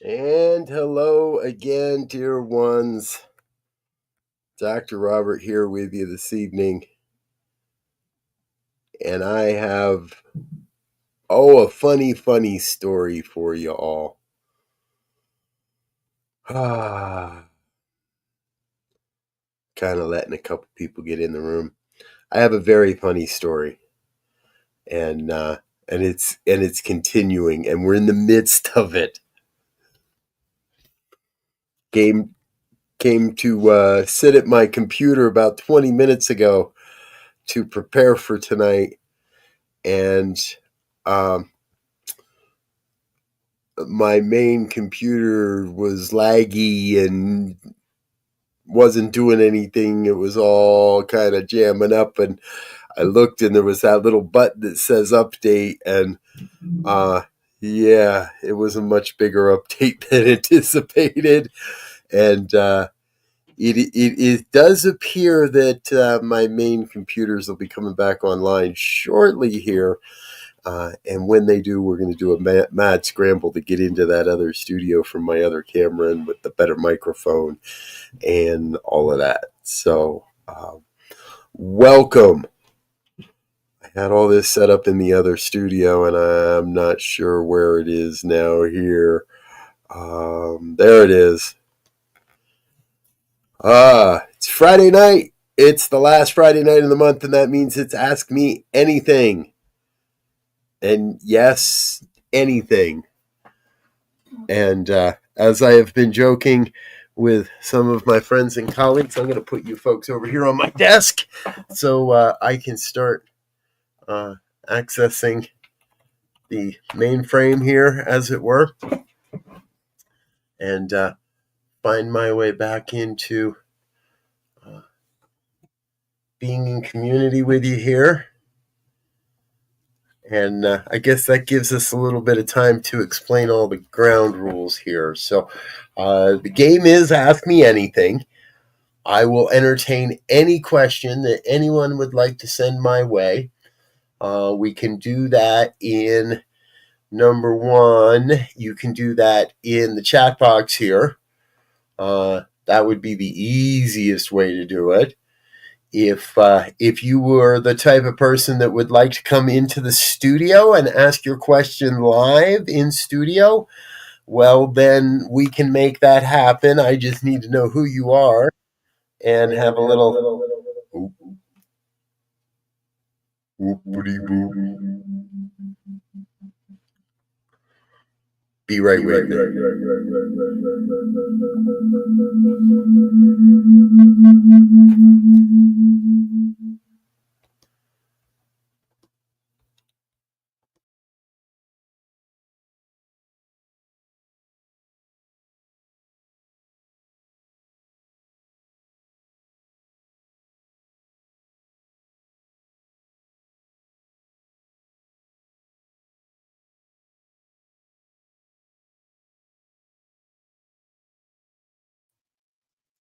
And hello again, dear ones. Dr. Robert here with you this evening. And I have, a funny story for you all. Kind of letting a couple people get in the room. I have a very funny story. And it's continuing, and we're in the midst of it. Came to sit at my computer about 20 minutes ago to prepare for tonight, and my main computer was laggy and wasn't doing anything. It was all kind of jamming up, and I looked, and there was that little button that says update, and yeah, it was a much bigger update than anticipated. And it does appear that my main computers will be coming back online shortly here. And when they do, we're going to do a mad scramble to get into that other studio from my other camera and with the better microphone and all of that. So, welcome. I had all this set up in the other studio, and I'm not sure where it is now here. There it is. It's Friday night. It's the last Friday night of the month, and that means it's Ask Me Anything. And yes, anything. And as I have been joking with some of my friends and colleagues, I'm going to put you folks over here on my desk so I can start accessing the mainframe here, as it were, and find my way back into being in community with you here. And I guess that gives us a little bit of time to explain all the ground rules here. So the game is Ask Me Anything. I will entertain any question that anyone would like to send my way. We can do that in, number one, you can do that in the chat box here. That would be the easiest way to do it. If you were the type of person that would like to come into the studio and ask your question live in studio, well, then we can make that happen. I just need to know who you are and have a little be right with me.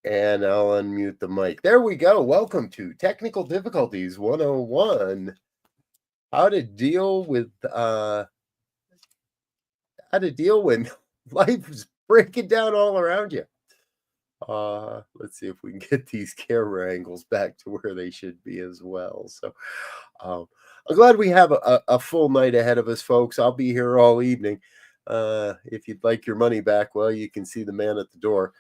And I'll unmute the mic. There we go. Welcome to Technical Difficulties 101. How to deal when life is breaking down all around you. Let's see if we can get these camera angles back to where they should be as well. So I'm glad we have a full night ahead of us, folks. I'll be here all evening. If you'd like your money back, well, you can see the man at the door.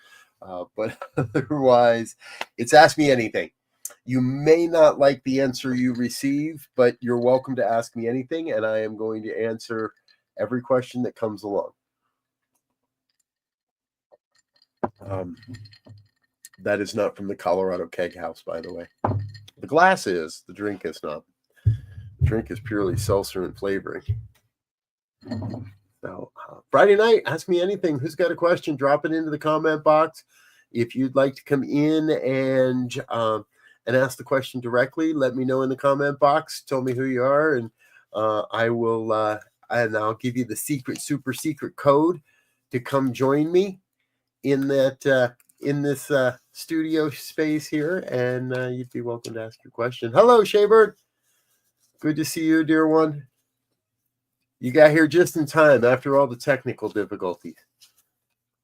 But otherwise, it's Ask Me Anything. You may not like the answer you receive, but you're welcome to ask me anything, and I am going to answer every question that comes along. That is not from the Colorado Keg House, by the way. The glass is. The drink is not. The drink is purely seltzer and flavoring. So, Friday night, Ask Me Anything. Who's got a question? Drop it into the comment box. If you'd like to come in and ask the question directly, let me know in the comment box. Tell me who you are, and I will. And I'll give you the super secret code to come join me in that in this studio space here, and you'd be welcome to ask your question. Hello, Shaybird. Good to see you, dear one. You got here just in time after all the technical difficulties.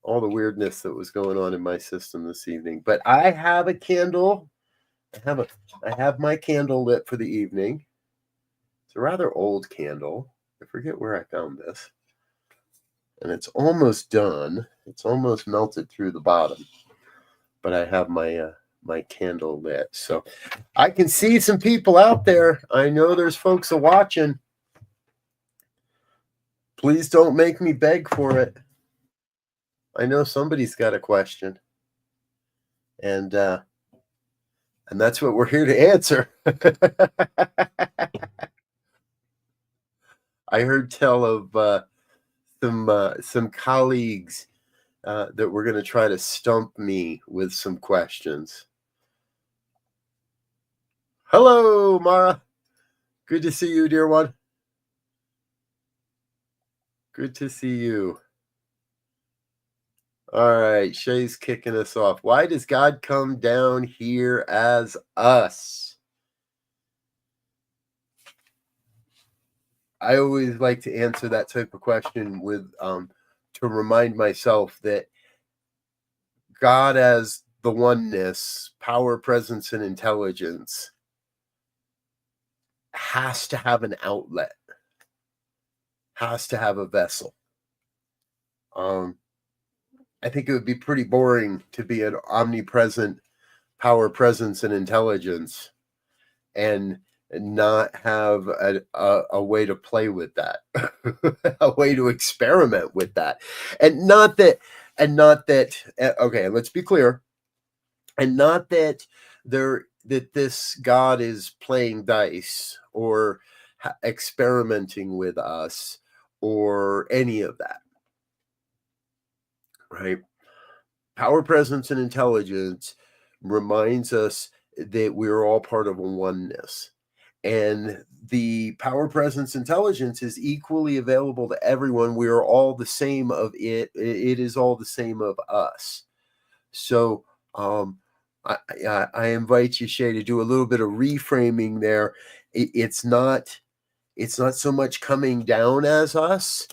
all the weirdness that was going on in my system this evening. But I have a candle. I have my candle lit for the evening. It's a rather old candle. I forget where I found this. And it's almost done. It's almost melted through the bottom. But I have my candle lit. So I can see some people out there. I know there's folks watching. Please don't make me beg for it. I know somebody's got a question. And that's what we're here to answer. I heard tell of some colleagues that were going to try to stump me with some questions. Hello, Mara. Good to see you, dear one. Good to see you. All right, Shay's kicking us off. Why does God come down here as us? I always like to answer that type of question with to remind myself that God as the oneness, power, presence, and intelligence has to have an outlet, has to have a vessel. I think it would be pretty boring to be an omnipresent power, presence, and intelligence and not have a way to play with that, a way to experiment with that. And not that, okay, let's be clear. And not that that this God is playing dice or experimenting with us or any of that. Right? Power, presence, and intelligence reminds us that we're all part of a oneness. And the power, presence, intelligence is equally available to everyone. We are all the same of it. It is all the same of us. So I invite you, Shay, to do a little bit of reframing there. It's not so much coming down as us.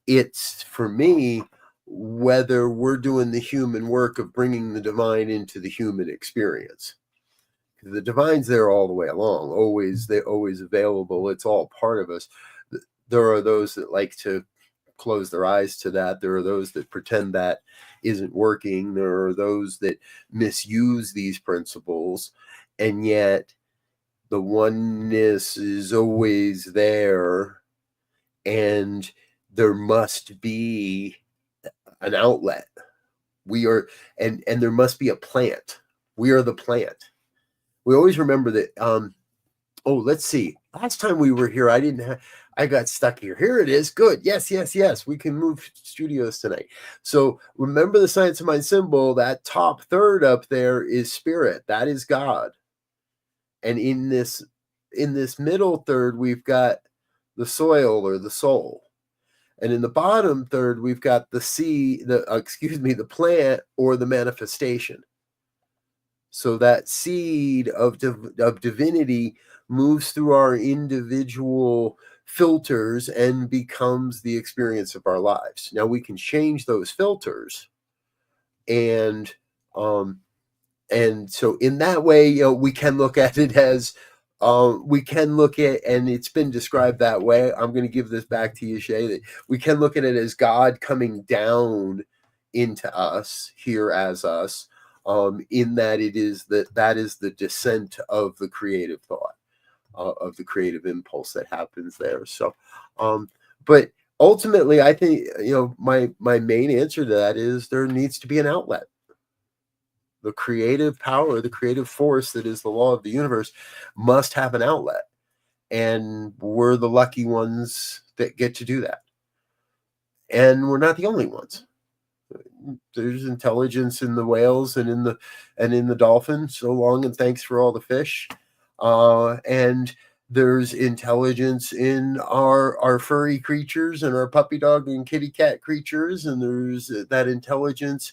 It's, for me, whether we're doing the human work of bringing the divine into the human experience. The divine's there all the way along, they're always available. It's all part of us. There are those that like to close their eyes to that. There are those that pretend that isn't working. There are those that misuse these principles, and yet the oneness is always there, and there must be an outlet. We are, and there must be a plant. We are the plant. We always remember that. Let's see. Last time we were here, I got stuck here. Here it is. Good. Yes. We can move studios tonight. So remember the Science of Mind symbol. That top third up there is spirit. That is God. And in this middle third, we've got the soil or the soul. And in the bottom third, we've got the plant or the manifestation. So that seed of divinity moves through our individual filters and becomes the experience of our lives. Now we can change those filters, and so in that way, we can look at it as and it's been described that way. I'm going to give this back to you, Shay, that we can look at it as God coming down into us here as us. In that that is the descent of the creative thought, of the creative impulse that happens there. So, but ultimately, I think, my main answer to that is there needs to be an outlet. The creative power, the creative force that is the law of the universe must have an outlet. And we're the lucky ones that get to do that. And we're not the only ones. There's intelligence in the whales and in the dolphin. So long and thanks for all the fish. And there's intelligence in our furry creatures and our puppy dog and kitty cat creatures. And there's that intelligence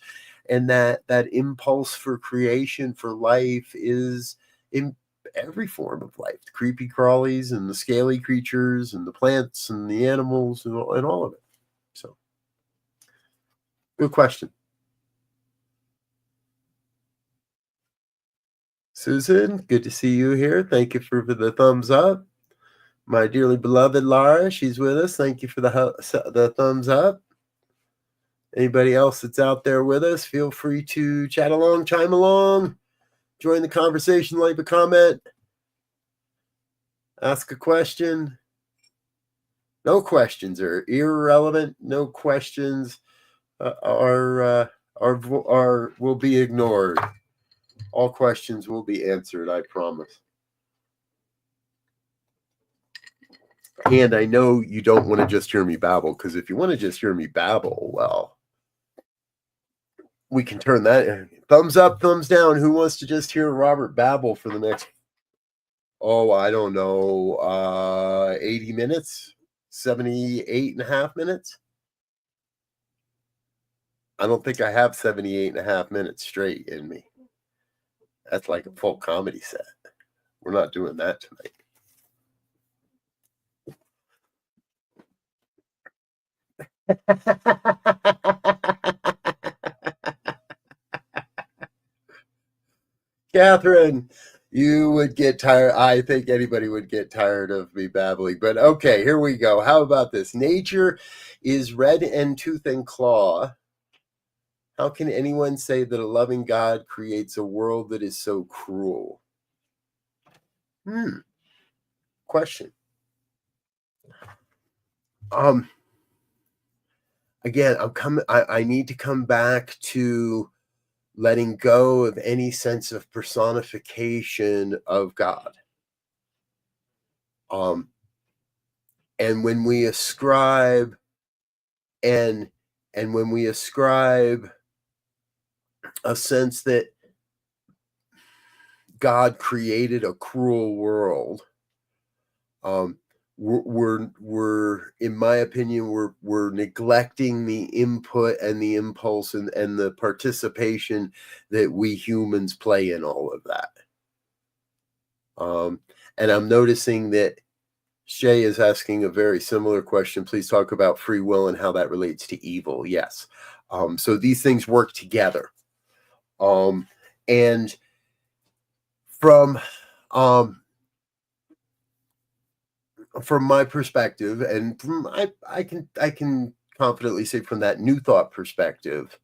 and that impulse for creation, for life, is in every form of life. The creepy crawlies and the scaly creatures and the plants and the animals and all of it. So, good question. Susan, good to see you here. Thank you for the thumbs up. My dearly beloved Lara, she's with us. Thank you for the thumbs up. Anybody else that's out there with us, feel free to chat along, chime along, join the conversation, leave a comment, ask a question. No questions are irrelevant. No questions will be ignored. All questions will be answered, I promise. And I know you don't want to just hear me babble, because if you want to just hear me babble, well, we can turn that. Thumbs up, thumbs down. Who wants to just hear Robert babble for the next, I don't know, 80 minutes? 78 and a half minutes? I don't think I have 78 and a half minutes straight in me. That's like a full comedy set. We're not doing that tonight. Catherine, you would get tired. I think anybody would get tired of me babbling. But okay, here we go. How about this? Nature is red and tooth and claw. How can anyone say that a loving God creates a world that is so cruel? Question. Again, I need to come back to letting go of any sense of personification of God. And when we ascribe and when we ascribe a sense that God created a cruel world, we're in my opinion, we're neglecting the input and the impulse and the participation that we humans play in all of that. And I'm noticing that Shay is asking a very similar question. Please talk about free will and how that relates to evil. Yes. So these things work together. And from my perspective, and from I can confidently say from that New Thought perspective,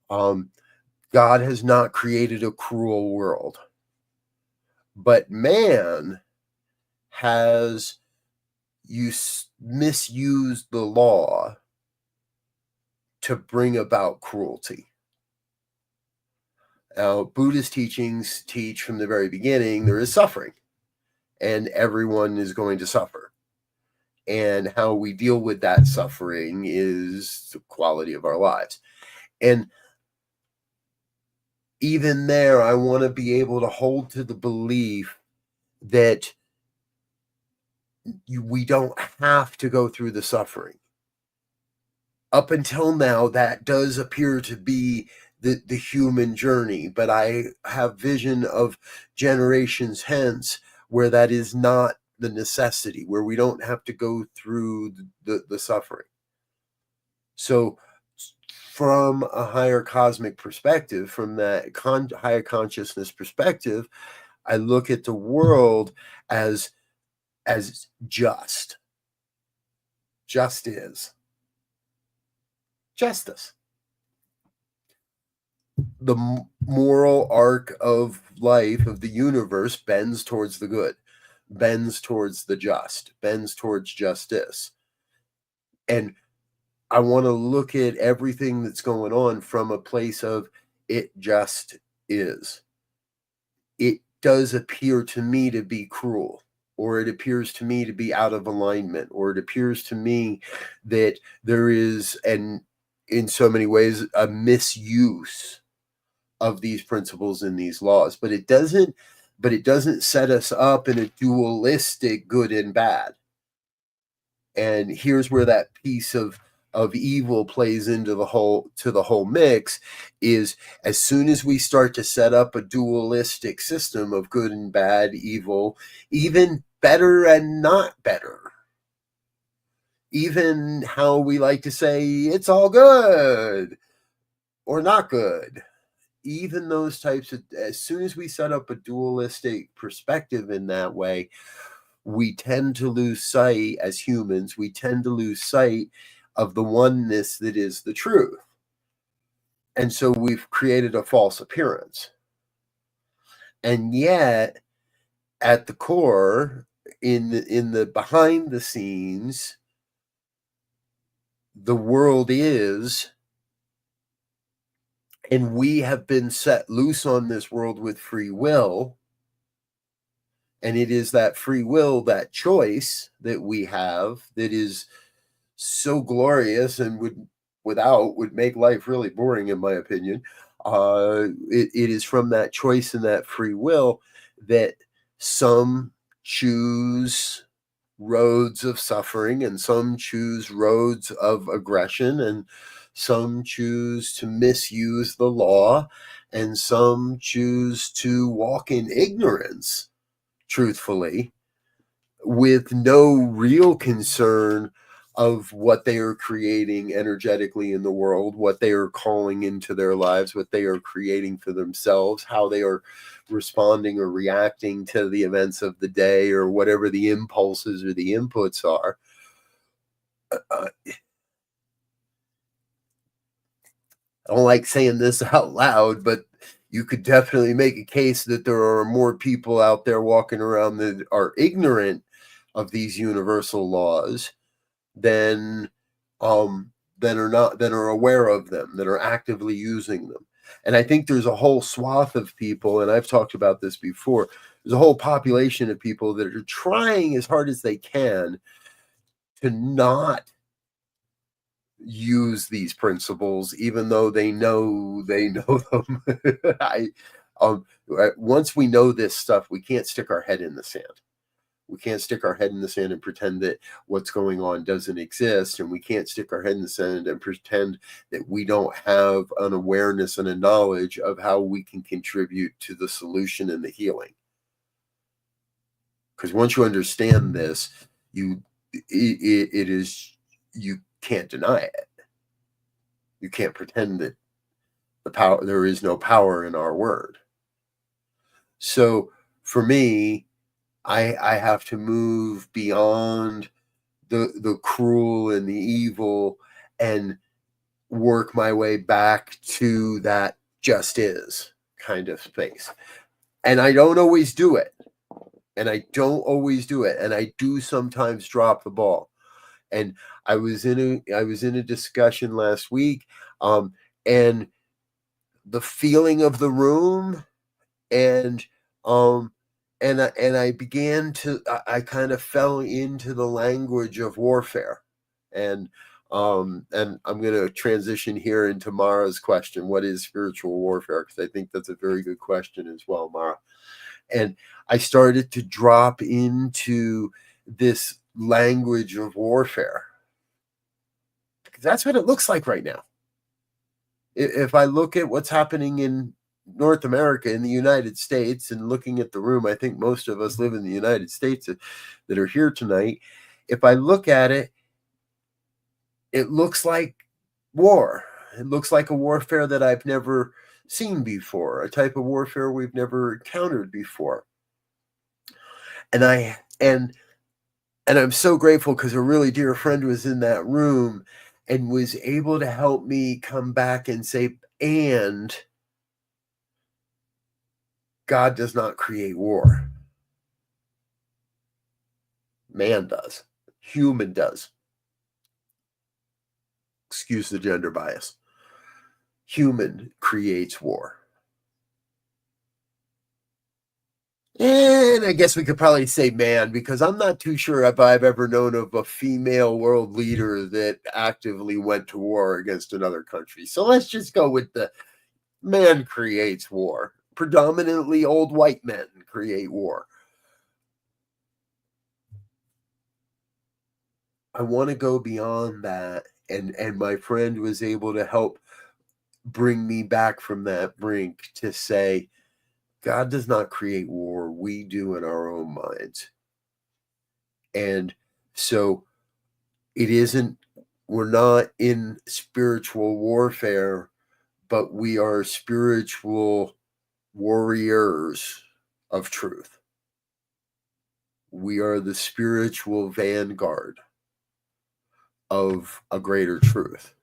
God has not created a cruel world, but man has misused the law to bring about cruelty. Now, Buddhist teachings teach from the very beginning there is suffering, and everyone is going to suffer. And how we deal with that suffering is the quality of our lives. And even there, I want to be able to hold to the belief that we don't have to go through the suffering. Up until now, that does appear to be the human journey, but I have vision of generations hence where that is not the necessity, where we don't have to go through the suffering. So from a higher cosmic perspective, from that higher consciousness perspective, I look at the world as just is justice. The moral arc of life, of the universe, bends towards the good, bends towards the just, bends towards justice. And I want to look at everything that's going on from a place of it just is. It does appear to me to be cruel, or it appears to me to be out of alignment, or it appears to me that there is, and in so many ways, a misuse of these principles and these laws. But it doesn't set us up in a dualistic good and bad. And here's where that piece of evil plays into the whole mix, is as soon as we start to set up a dualistic system of good and bad, evil, even better and not better, even how we like to say it's all good or not good, even those types of, as soon as we set up a dualistic perspective in that way, we tend to lose sight, as humans, we tend to lose sight of the oneness that is the truth. And so we've created a false appearance. And yet, at the core, in the behind the scenes, the world is, and we have been set loose on this world with free will. And it is that free will, that choice that we have, that is so glorious and would make life really boring, in my opinion. It is from that choice and that free will that some choose roads of suffering, and some choose roads of aggression, and some choose to misuse the law, and some choose to walk in ignorance, truthfully, with no real concern of what they are creating energetically in the world, what they are calling into their lives, what they are creating for themselves, how they are responding or reacting to the events of the day, or whatever the impulses or the inputs are. I don't like saying this out loud, but you could definitely make a case that there are more people out there walking around that are ignorant of these universal laws than are aware of them, that are actively using them. And I think there's a whole swath of people, and I've talked about this before, there's a whole population of people that are trying as hard as they can to not use these principles, even though they know them. Once we know this stuff, we can't stick our head in the sand. We can't stick our head in the sand and pretend that what's going on doesn't exist. And we can't stick our head in the sand and pretend that we don't have an awareness and a knowledge of how we can contribute to the solution and the healing. Because once you understand this, you can't deny it. You can't pretend that there is no power in our word. So for me, I have to move beyond the cruel and the evil and work my way back to that just is kind of space. And I don't always do it. And I do sometimes drop the ball. And I was in a discussion last week, and the feeling of the room, and I began to, I kind of fell into the language of warfare. And I'm going to transition here into Mara's question, what is spiritual warfare? Because I think that's a very good question as well, Mara. And I started to drop into this language of warfare, because that's what it looks like right now. If I look at what's happening in North America, in the United States, and looking at the room, I think most of us live in the United States that are here tonight. If I look at it, it looks like war. It looks like a warfare that I've never seen before, a type of warfare we've never encountered before. And I'm so grateful, because a really dear friend was in that room and was able to help me come back and say, and God does not create war. Man does. Human does. Excuse the gender bias. Human creates war. And I guess we could probably say man, because I'm not too sure if I've ever known of a female world leader that actively went to war against another country. So let's just go with the man creates war. Predominantly old white men create war. I want to go beyond that. And my friend was able to help bring me back from that brink to say, God does not create war. We do in our own minds. And so we're not in spiritual warfare but we are spiritual warriors of truth. We are the spiritual vanguard of a greater truth.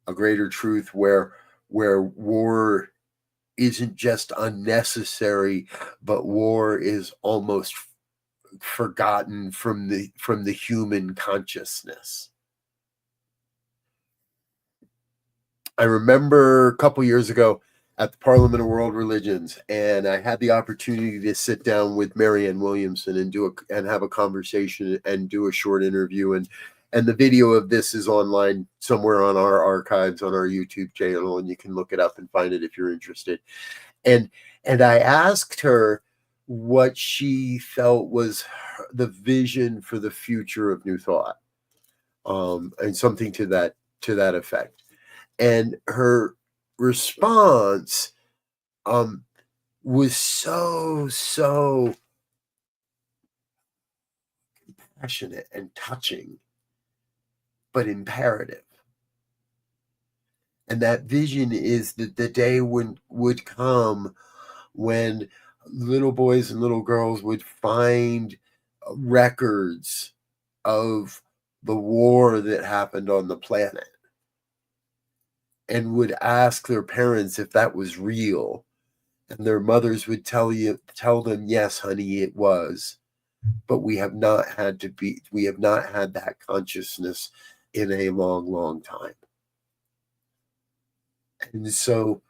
A greater truth where war isn't just unnecessary, but war is almost forgotten from the human consciousness. I remember a couple years ago at the Parliament of World Religions, and I had the opportunity to sit down with Marianne Williamson and have a conversation and do a short interview. And the video of this is online somewhere on our archives on our YouTube channel, and you can look it up and find it if you're interested. And I asked her what she felt was the vision for the future of New Thought, and something to that effect. And her response was so compassionate and touching, but imperative. And that vision is that the day would come when little boys and little girls would find records of the war that happened on the planet and would ask their parents if that was real, and their mothers would tell them, yes, honey, it was, but we have not had that consciousness in a long time. And so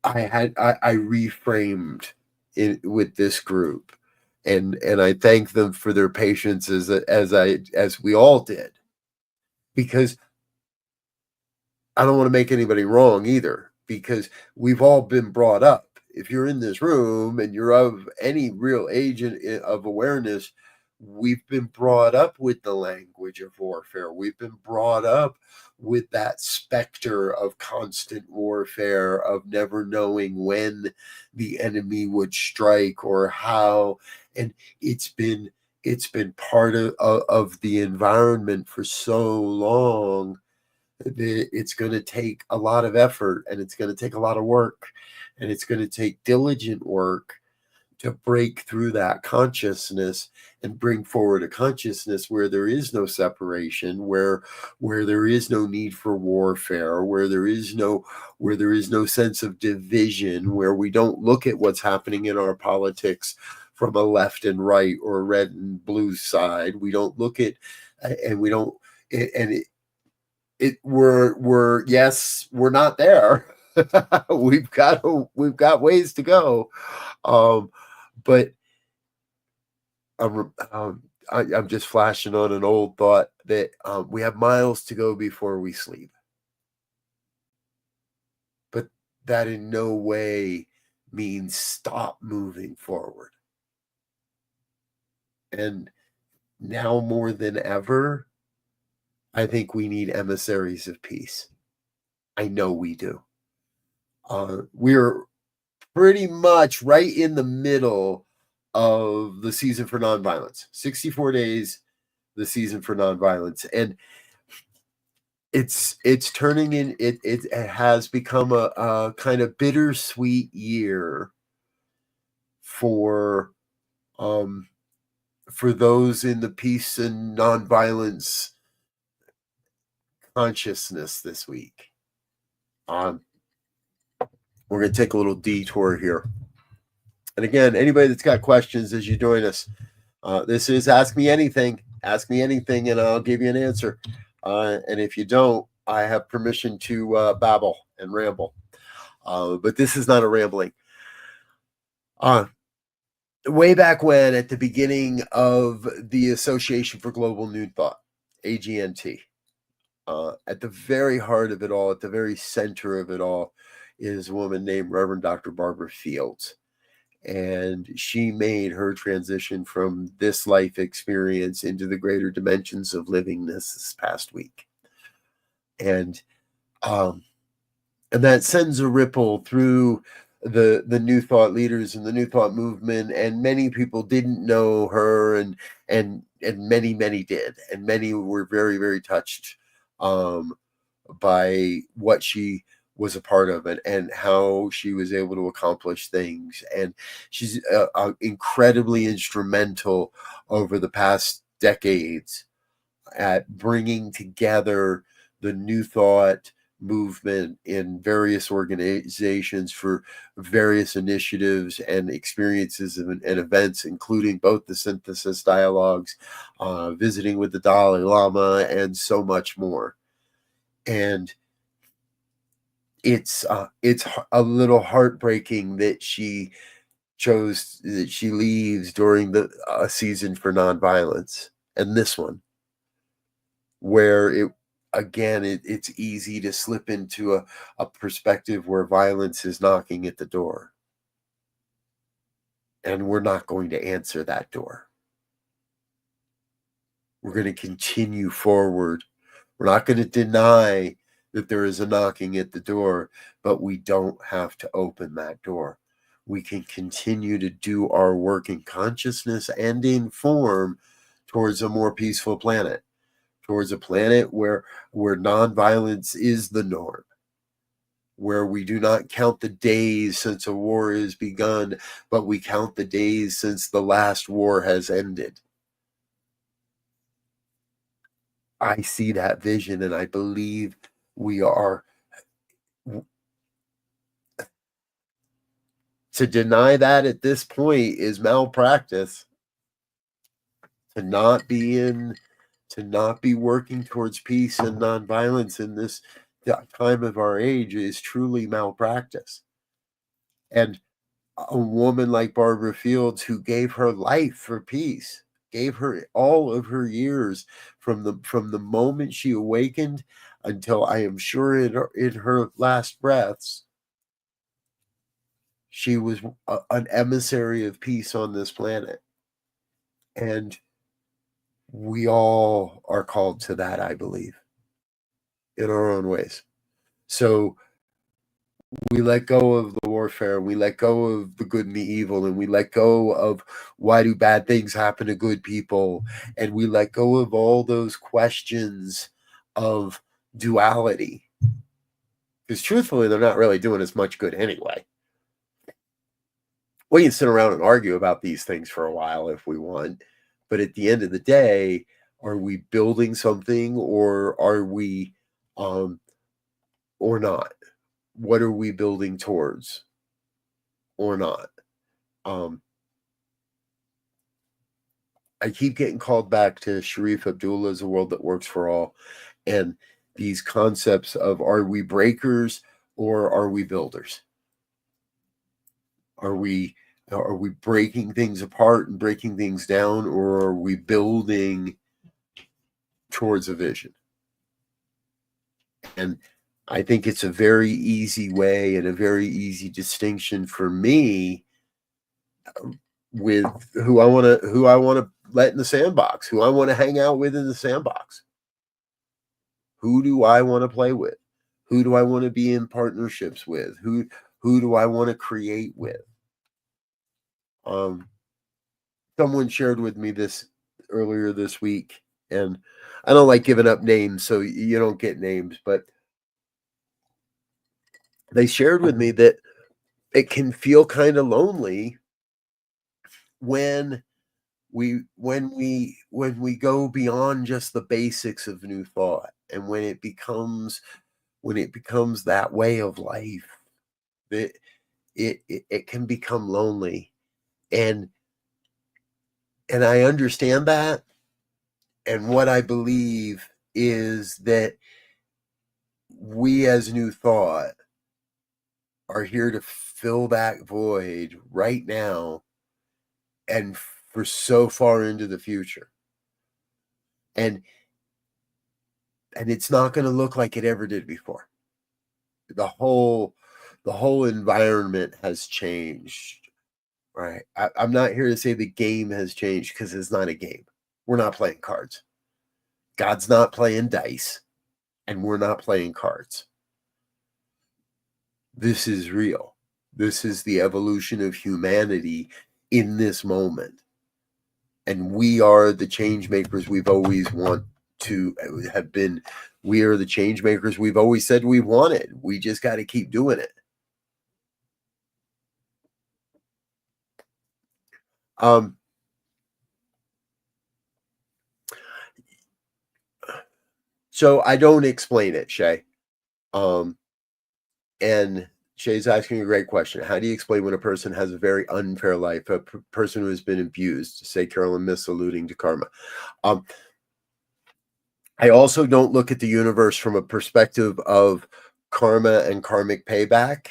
I reframed it with this group, and I thank them for their patience as we all did, because I don't want to make anybody wrong either, because we've all been brought up. If you're in this room and you're of any real age of awareness, we've been brought up with the language of warfare. We've been brought up with that specter of constant warfare, of never knowing when the enemy would strike or how. And it's been part of the environment for so long. It's going to take a lot of effort, and it's going to take a lot of work, and it's going to take diligent work to break through that consciousness and bring forward a consciousness where there is no separation, where there is no need for warfare, where there is no sense of division, where we don't look at what's happening in our politics from a left and right or red and blue side. We don't look at, and we don't, and we're not there. we've got ways to go, but I'm just flashing on an old thought that we have miles to go before we sleep, but that in no way means stop moving forward. And now more than ever, I think we need emissaries of peace. I know we do. We're pretty much right in the middle of the season for nonviolence. 64 days, the season for nonviolence. And it's turning in, it has become a kind of bittersweet year for those in the peace and nonviolence consciousness this week. We're going to take a little detour here. And again, anybody that's got questions as you join us, this is Ask Me Anything. Ask me anything and I'll give you an answer. And if you don't, I have permission to babble and ramble. But this is not a rambling. Way back when, at the beginning of the Association for Global New Thought, AGNT, at the very heart of it all, at the very center of it all, is a woman named Reverend Dr. Barbara Fields. And she made her transition from this life experience into the greater dimensions of livingness this past week. And that sends a ripple through the New Thought leaders and the New Thought movement. And many people didn't know her, and many did. And many were very, very touched by what she was a part of it and how she was able to accomplish things. And she's incredibly instrumental over the past decades at bringing together the New Thought movement in various organizations for various initiatives and experiences and events, including both the synthesis dialogues, visiting with the Dalai Lama, and so much more. And it's a little heartbreaking that she leaves during the season for nonviolence, and this one, where it's easy to slip into a perspective where violence is knocking at the door, and we're not going to answer that door. We're going to continue forward. We're not going to deny that there is a knocking at the door, but we don't have to open that door. We can continue to do our work in consciousness and in form towards a more peaceful planet, towards a planet where nonviolence is the norm, where we do not count the days since a war has begun, but we count the days since the last war has ended. I see that vision, and I believe we are. To deny that at this point is malpractice. To not be working towards peace and nonviolence in this time of our age is truly malpractice. And a woman like Barbara Fields, who gave her life for peace, gave her all of her years from the moment she awakened until, I am sure, in her last breaths, she was an emissary of peace on this planet. And we all are called to that, I believe, in our own ways. So we let go of the warfare, we let go of the good and the evil, and we let go of why do bad things happen to good people, and we let go of all those questions of duality, because truthfully, they're not really doing as much good anyway. We can sit around and argue about these things for a while if we want, but at the end of the day, are we building something, or are we or not? What are we building towards or not? I keep getting called back to Sharif Abdullah's A World That Works for All, and these concepts of, are we breakers or are we builders? Are we breaking things apart and breaking things down, or are we building towards a vision? And I think it's a very easy way and a very easy distinction for me with who I want to let in the sandbox, who I want to hang out with in the sandbox. Who do I want to play with? Who do I want to be in partnerships with? Who do I want to create with? Someone shared with me this earlier this week, and I don't like giving up names, so you don't get names, but they shared with me that it can feel kind of lonely when we go beyond just the basics of New Thought, and when it becomes that way of life, that it can become lonely. And I understand that. And what I believe is that we as New Thought are here to fill that void right now and for so far into the future. And it's not going to look like it ever did before. The whole environment has changed. Right. I'm not here to say the game has changed, because it's not a game. We're not playing cards. God's not playing dice, and we're not playing cards. This is real. This is the evolution of humanity in this moment. And we are the change makers we've always have been We are the change makers we've always said we wanted. We just got to keep doing it. So I don't explain it, Shay. And Shay's asking a great question. How do you explain when a person has a very unfair life, a person who has been abused? Say Carolyn Miss alluding to karma. I also don't look at the universe from a perspective of karma and karmic payback.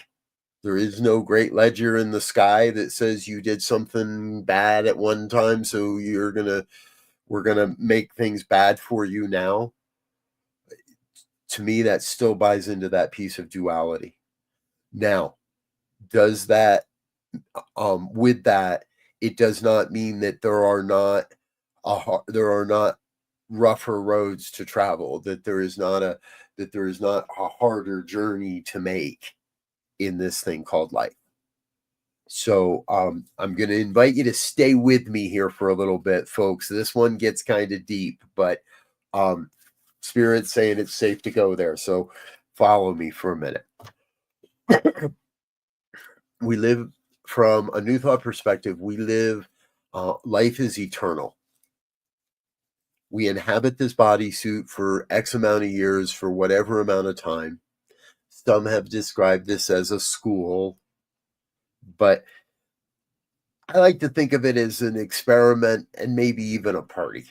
There is no great ledger in the sky that says you did something bad at one time, so we're gonna make things bad for you now. To me, that still buys into that piece of duality. Now, does that with that, it does not mean that there are not rougher roads to travel, that there is not a harder journey to make in this thing called life. So I'm going to invite you to stay with me here for a little bit, folks. This one gets kind of deep, but Spirit's saying it's safe to go there. So follow me for a minute. We live from a new thought perspective. Life is eternal. We inhabit this bodysuit for X amount of years, for whatever amount of time. Some have described this as a school, but I like to think of it as an experiment and maybe even a party.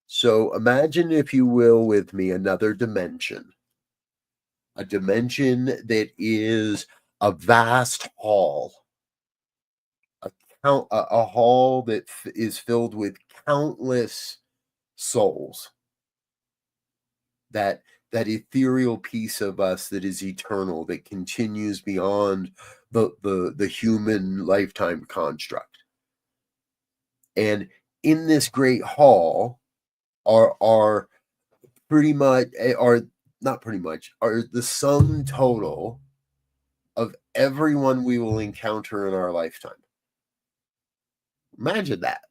So imagine, if you will, with me, another dimension. A dimension that is a vast hall. A hall that is filled with countless souls. That ethereal piece of us that is eternal, that continues beyond the human lifetime construct. And in this great hall are pretty much are not pretty much are the sum total of everyone we will encounter in our lifetime. Imagine that.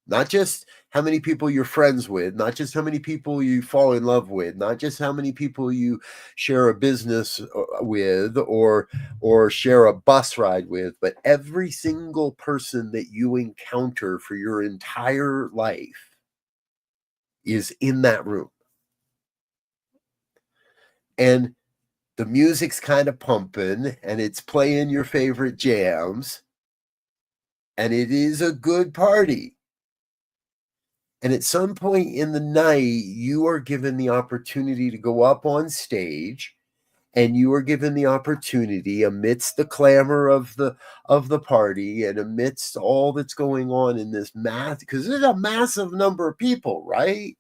Not just how many people you're friends with, not just how many people you fall in love with, not just how many people you share a business with or share a bus ride with, but every single person that you encounter for your entire life is in that room. And the music's kind of pumping and it's playing your favorite jams. And it is a good party. And at some point in the night, you are given the opportunity to go up on stage, and you are given the opportunity, amidst the clamor of the party and amidst all that's going on in this because there's a massive number of people, right?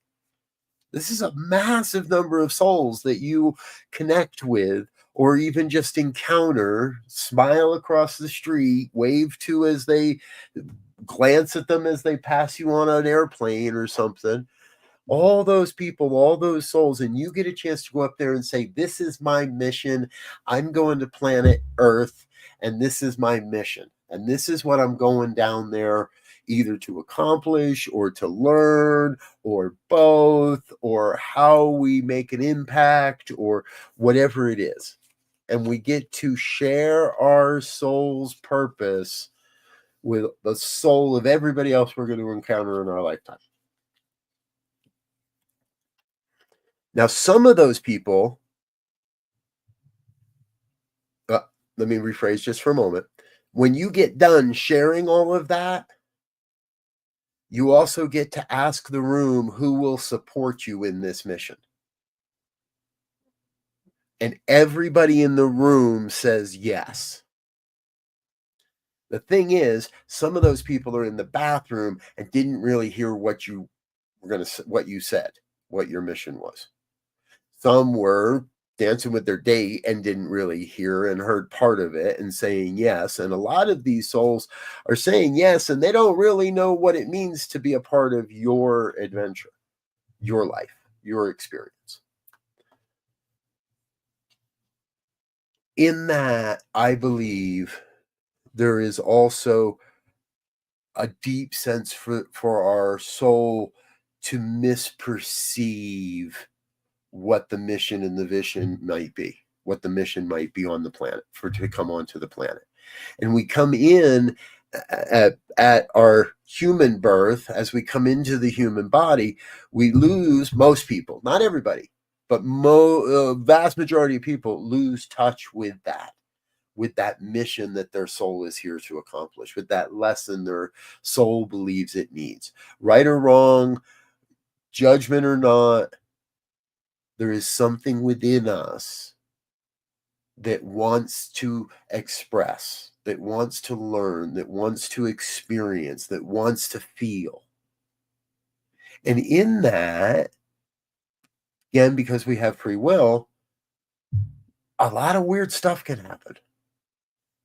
This is a massive number of souls that you connect with, or even just encounter, smile across the street, wave to as they glance at them as they pass you on an airplane or something. All those people, all those souls, and you get a chance to go up there and say, this is my mission. I'm going to planet Earth, and this is my mission. And this is what I'm going down there either to accomplish or to learn or both, or how we make an impact or whatever it is. And we get to share our soul's purpose with the soul of everybody else we're going to encounter in our lifetime. Now, some of those people, let me rephrase just for a moment. When you get done sharing all of that, you also get to ask the room who will support you in this mission. And everybody in the room says yes. The thing is, some of those people are in the bathroom and didn't really hear what you said, what your mission was. Some were dancing with their date and didn't really hear and heard part of it and saying yes. And a lot of these souls are saying yes, and they don't really know what it means to be a part of your adventure, your life, your experience. In that, I believe there is also a deep sense for our soul to misperceive what the mission and the vision might be, what the mission might be on the planet, to come onto the planet. And we come in at our human birth. As we come into the human body, we lose, most people, not everybody, but vast majority of people lose touch with that mission that their soul is here to accomplish, with that lesson their soul believes it needs. Right or wrong, judgment or not, there is something within us that wants to express, that wants to learn, that wants to experience, that wants to feel. And in that, again, because we have free will, a lot of weird stuff can happen.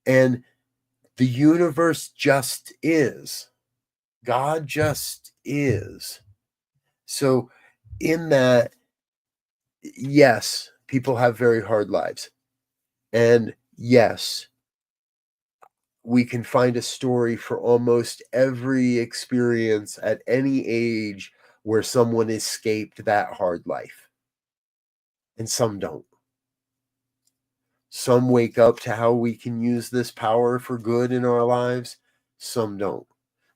And the universe just is. God just is. So in that, yes, people have very hard lives. And yes, we can find a story for almost every experience at any age where someone escaped that hard life. And some don't. Some wake up to how we can use this power for good in our lives. Some don't.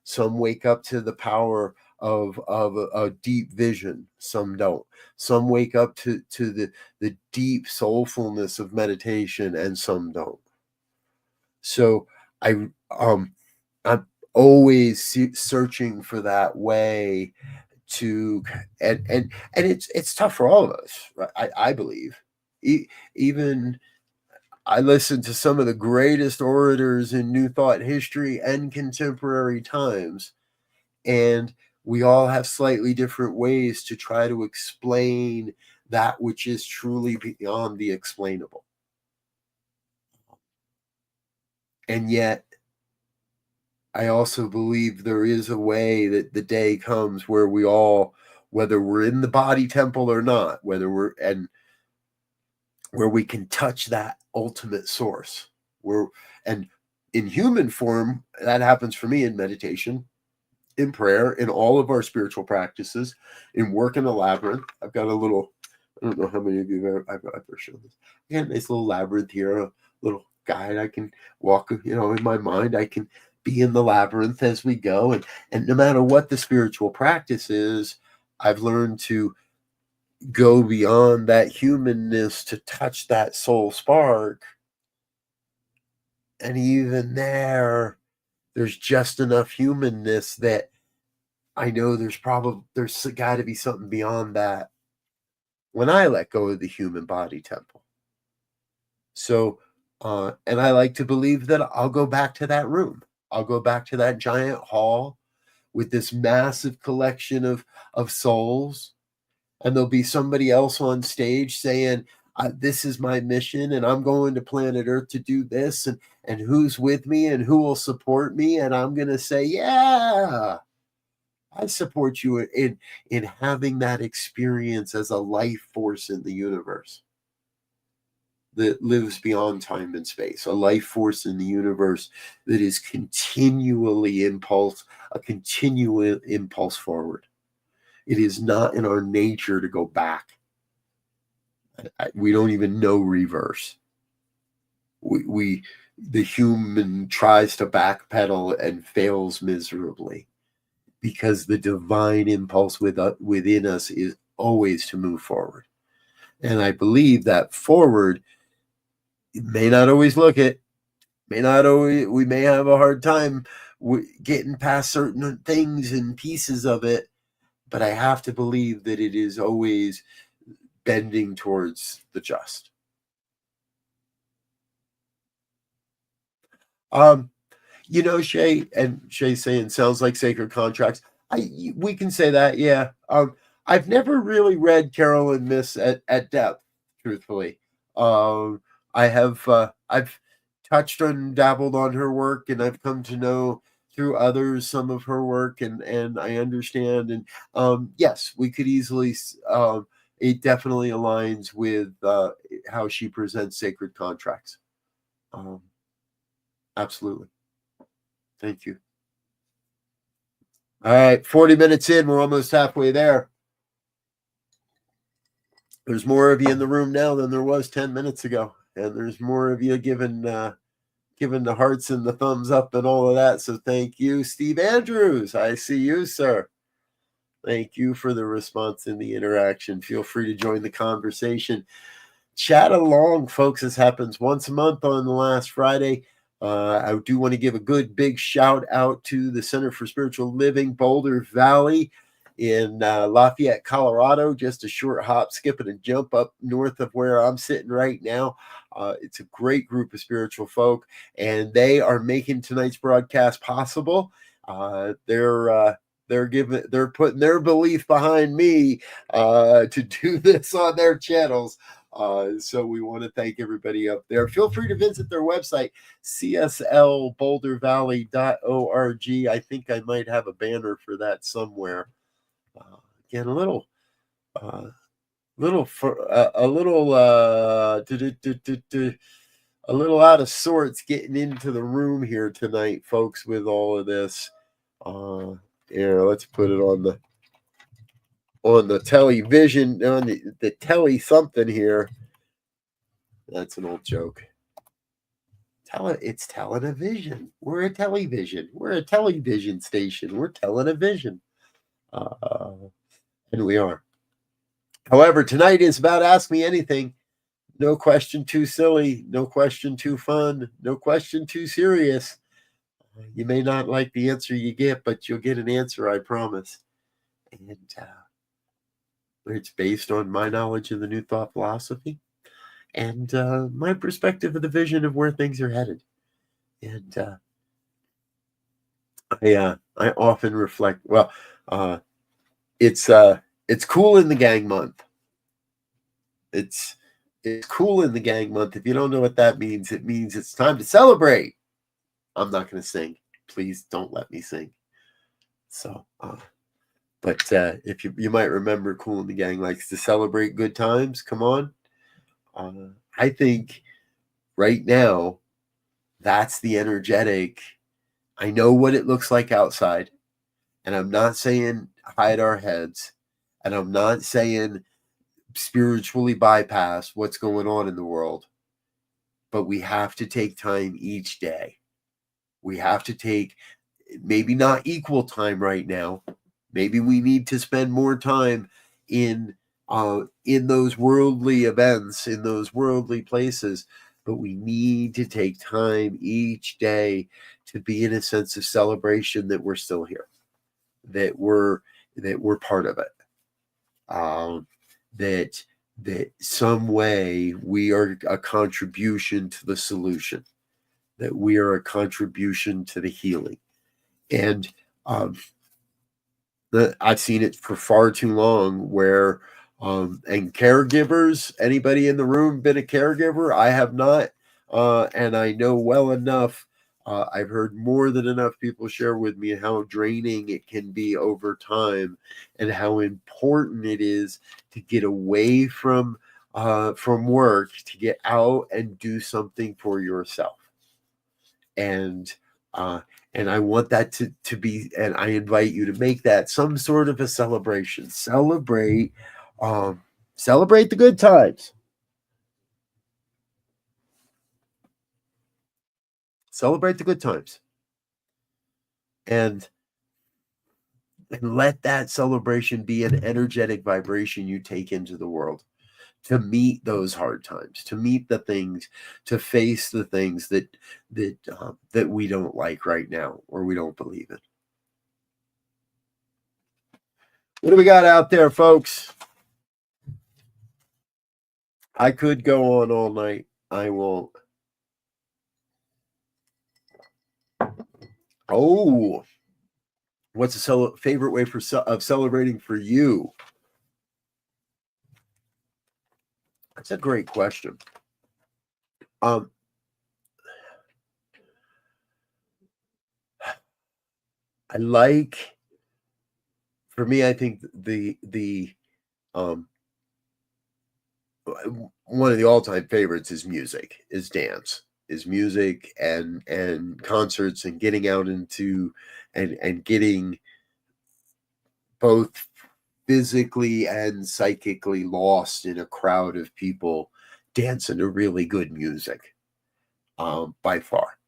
Some wake up to the power of a deep vision. Some don't. Some wake up to the deep soulfulness of meditation, and some don't. So I'm always searching for that way to, and it's tough for all of us, right? I believe. Even I listen to some of the greatest orators in New Thought history and contemporary times, and we all have slightly different ways to try to explain that which is truly beyond the explainable. And yet, I also believe there is a way that the day comes where we all, whether we're in the body temple or not, where we can touch that ultimate source. And in human form, that happens for me in meditation, in prayer, in all of our spiritual practices, in work in the labyrinth. I've got a little, I don't know how many of you I've ever shown this. I got a nice little labyrinth here, a little guide I can walk, in my mind. I can be in the labyrinth as we go. And no matter what the spiritual practice is, I've learned to go beyond that humanness to touch that soul spark. And even there's just enough humanness that I know there's got to be something beyond that when I let go of the human body temple. So, and I like to believe that I'll go back to that room. I'll go back to that giant hall with this massive collection of souls. And there'll be somebody else on stage saying, this is my mission, and I'm going to planet Earth to do this, and who's with me and who will support me. And I'm going to say, yeah, I support you in having that experience as a life force in the universe that lives beyond time and space, a life force in the universe that is a continual impulse forward. It is not in our nature to go back. We don't even know reverse. The human tries to backpedal and fails miserably because the divine impulse within us is always to move forward. And I believe that forward, may not always look it, we may have a hard time getting past certain things and pieces of it, but I have to believe that it is always bending towards the just. Shay's saying sounds like sacred contracts. We can say that, yeah. I've never really read Carolyn Myss at depth, truthfully. I've touched and dabbled on her work, and I've come to know through others some of her work, and I understand. And yes, we could easily. It definitely aligns with how she presents sacred contracts. Absolutely. Thank you. All right, 40 minutes in, we're almost halfway there. There's more of you in the room now than there was 10 minutes ago. And there's more of you giving the hearts and the thumbs up and all of that. So thank you, Steve Andrews. I see you, sir. Thank you for the response and the interaction. Feel free to join the conversation. Chat along, folks. This happens once a month on the last Friday. I do want to give a good big shout out to the Center for Spiritual Living Boulder Valley in Lafayette, Colorado, just a short hop, skip, and a jump up north of where I'm sitting right now. It's a great group of spiritual folk, and they are making tonight's broadcast possible. They're putting their belief behind me to do this on their channels. So we want to thank everybody up there. Feel free to visit their website, cslbouldervalley.org. I think I might have a banner for that somewhere. Again, a little out of sorts getting into the room here tonight, folks, with all of this. Let's put it on the television, on the telly something here. That's an old joke. It's television. We're a television. We're a television station. We're telling a vision. And we are. However, tonight is about Ask Me Anything. No question too silly. No question too fun. No question too serious. You may not like the answer you get, but you'll get an answer, I promise. And it's based on my knowledge of the New Thought philosophy and my perspective of the vision of where things are headed. And I often reflect. Well, it's Cool in the Gang month. It's Cool in the Gang month. If you don't know what that means, it means it's time to celebrate. I'm not going to sing. Please don't let me sing. So, but if you might remember, Cool in the Gang likes to celebrate good times. Come on. I think right now, that's the energetic. I know what it looks like outside, and I'm not saying hide our heads, and I'm not saying spiritually bypass what's going on in the world, but we have to take time each day. We have to take maybe not equal time right now. Maybe we need to spend more time in those worldly events, in those worldly places, but we need to take time each day to be in a sense of celebration that we're still here, that we're part of it, that some way we are a contribution to the solution, that we are a contribution to the healing. And I've seen it for far too long where, and caregivers, anybody in the room been a caregiver? I have not. And I know well enough, I've heard more than enough people share with me how draining it can be over time and how important it is to get away from work, to get out and do something for yourself. And I want that to be, and I invite you to make that some sort of a celebration. Celebrate the good times. Celebrate the good times. And let that celebration be an energetic vibration you take into the world to meet those hard times, to meet the things, to face the things that we don't like right now or we don't believe in. What do we got out there, folks? I could go on all night. I won't. Oh, what's a favorite way of celebrating for you? That's a great question. I like, for me, I think the one of the all-time favorites is music, is dance, is music and concerts and getting out into and getting both physically and psychically lost in a crowd of people dancing to really good music, by far.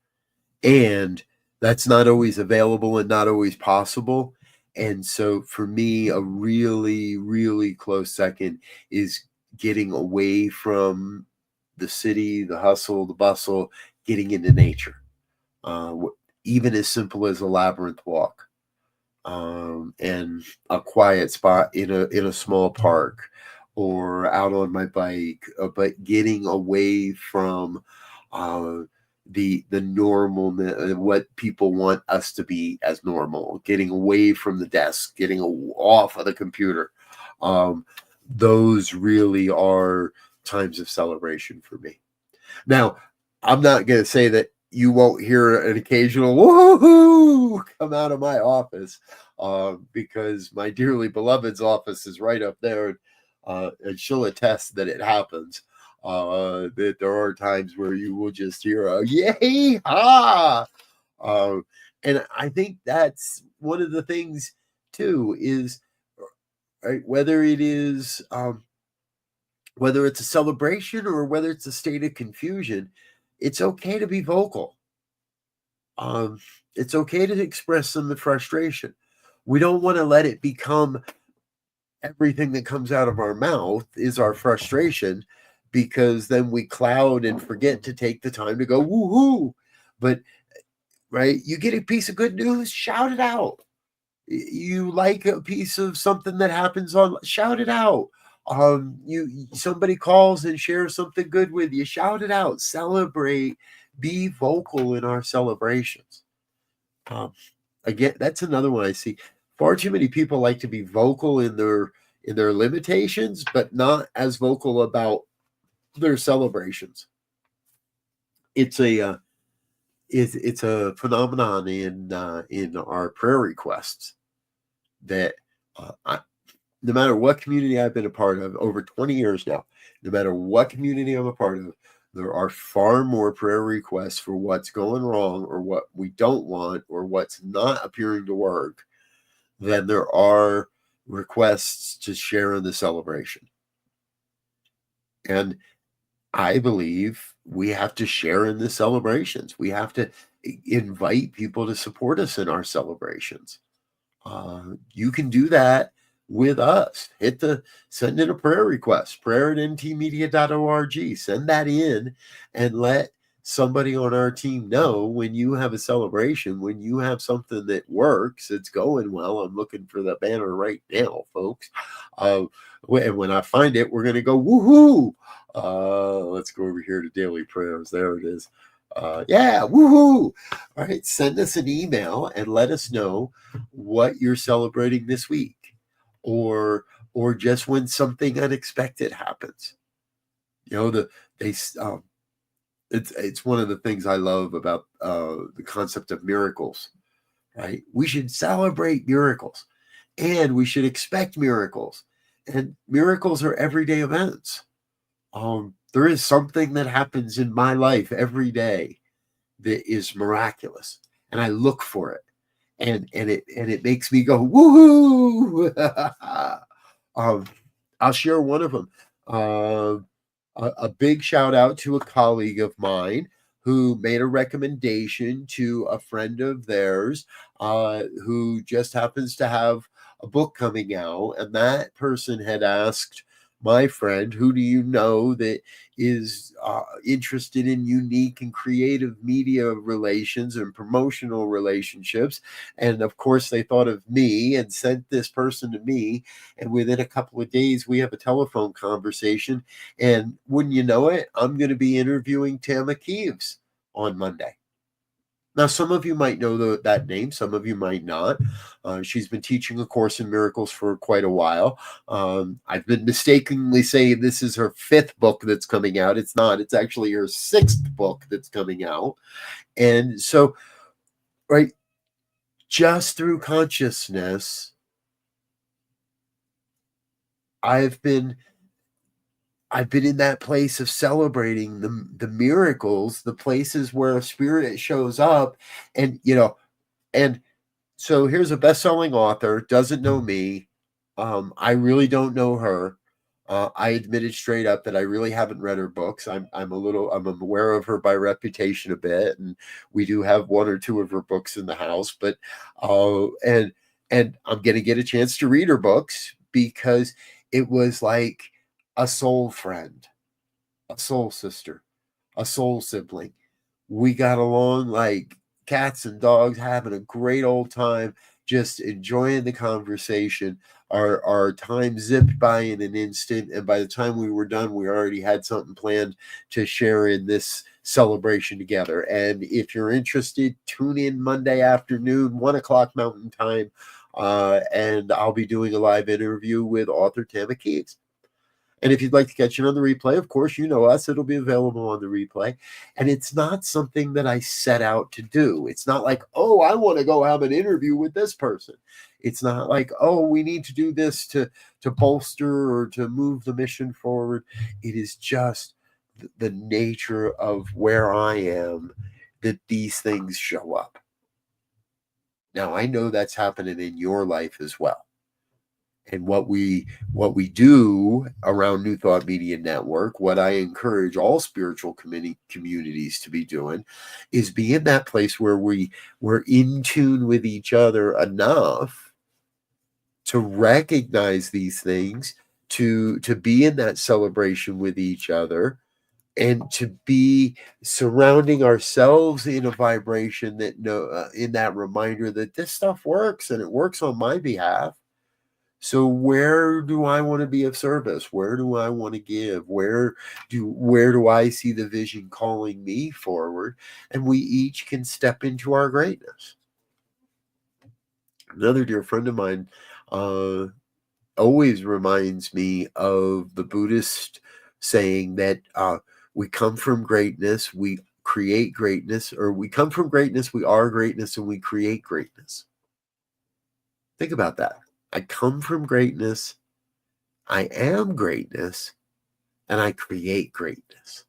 And that's not always available and not always possible. And so for me, a really, really close second is getting away from the city, the hustle, the bustle, getting into nature. Uh, Even as simple as a labyrinth walk, and a quiet spot in a small park, or out on my bike, but getting away from uh, the normal, what people want us to be as normal, getting away from the desk, getting off of the computer. Um, those really are times of celebration for me. Now, I'm not going to say that you won't hear an occasional woohoo come out of my office, because my dearly beloved's office is right up there, and she'll attest that it happens. That there are times where you will just hear a yay ha, uh, and I think that's one of the things too is, right, whether it's a celebration or whether it's a state of confusion, it's okay to be vocal. Um, it's okay to express some of the frustration. We don't want to let it become everything that comes out of our mouth is our frustration, because then we cloud and forget to take the time to go woohoo. But right, you get a piece of good news, shout it out. You like a piece of something that happens on, shout it out. You somebody calls and shares something good with you, shout it out, celebrate, be vocal in our celebrations. um, Again, that's another one I see. Far too many people like to be vocal in their limitations, but not as vocal about their celebrations. It's it's a phenomenon in our prayer requests that, no matter what community I've been a part of over 20 years now, no matter what community I'm a part of, there are far more prayer requests for what's going wrong or what we don't want or what's not appearing to work than there are requests to share in the celebration. And I believe we have to share in the celebrations. We have to invite people to support us in our celebrations. You can do that with us. Send in a prayer request, prayer@ntmedia.org. Send that in and let somebody on our team know when you have a celebration, when you have something that works, it's going well. I'm looking for the banner right now, folks. And when I find it, we're going to go woohoo. Let's go over here to daily prayers. There it is. Yeah, woohoo. All right, send us an email and let us know what you're celebrating this week, or just when something unexpected happens. You know, they it's one of the things I love about the concept of miracles. Right, we should celebrate miracles, and we should expect miracles, and miracles are everyday events. There is something that happens in my life every day that is miraculous, and I look for it, and it makes me go woohoo. um, I'll share one of them. A big shout out to a colleague of mine who made a recommendation to a friend of theirs, who just happens to have a book coming out, and that person had asked my friend, who do you know that is interested in unique and creative media relations and promotional relationships? And of course, they thought of me and sent this person to me. And within a couple of days, we have a telephone conversation. And wouldn't you know it, I'm going to be interviewing Tama Keeves on Monday. Now, some of you might know that name, some of you might not. She's been teaching a course in miracles for quite a while. I've been mistakenly saying this is her 5th book that's coming out. It's not. It's actually her 6th book that's coming out. And so, right, just through consciousness, I've been in that place of celebrating the miracles, the places where a spirit shows up, and and so here's a best-selling author, doesn't know me, I really don't know her. I admitted straight up that I really haven't read her books. I'm aware of her by reputation a bit, and we do have one or two of her books in the house. But and I'm gonna get a chance to read her books because it was like a soul friend, a soul sister, a soul sibling. We got along like cats and dogs, having a great old time, just enjoying the conversation. Our time zipped by in an instant, and by the time we were done, we already had something planned to share in this celebration together. And if you're interested, tune in Monday afternoon, 1 o'clock Mountain Time, and I'll be doing a live interview with author Tammy Keeves. And if you'd like to catch it on the replay, of course, you know us, it'll be available on the replay. And it's not something that I set out to do. It's not like, oh, I want to go have an interview with this person. It's not like, oh, we need to do this to bolster or to move the mission forward. It is just the nature of where I am that these things show up. Now, I know that's happening in your life as well. And what we do around New Thought Media Network, what I encourage all spiritual communities to be doing, is be in that place where we're in tune with each other enough to recognize these things, to be in that celebration with each other, and to be surrounding ourselves in a vibration that in that reminder that this stuff works and it works on my behalf. So where do I want to be of service? Where do I want to give? Where do I see the vision calling me forward? And we each can step into our greatness. Another dear friend of mine always reminds me of the Buddhist saying that we come from greatness, we create greatness, or we come from greatness, we are greatness, and we create greatness. Think about that. I come from greatness, I am greatness, and I create greatness.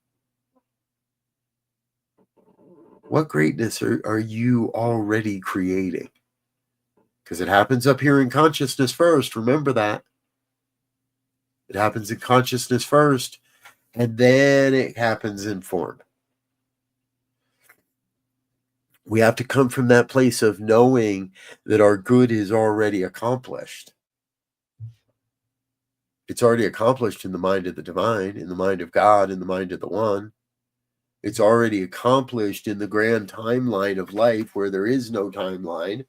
What greatness are you already creating? Because it happens up here in consciousness first. Remember that. It happens in consciousness first, and then it happens in form. We have to come from that place of knowing that our good is already accomplished. It's already accomplished in the mind of the divine, in the mind of God, in the mind of the one. It's already accomplished in the grand timeline of life where there is no timeline.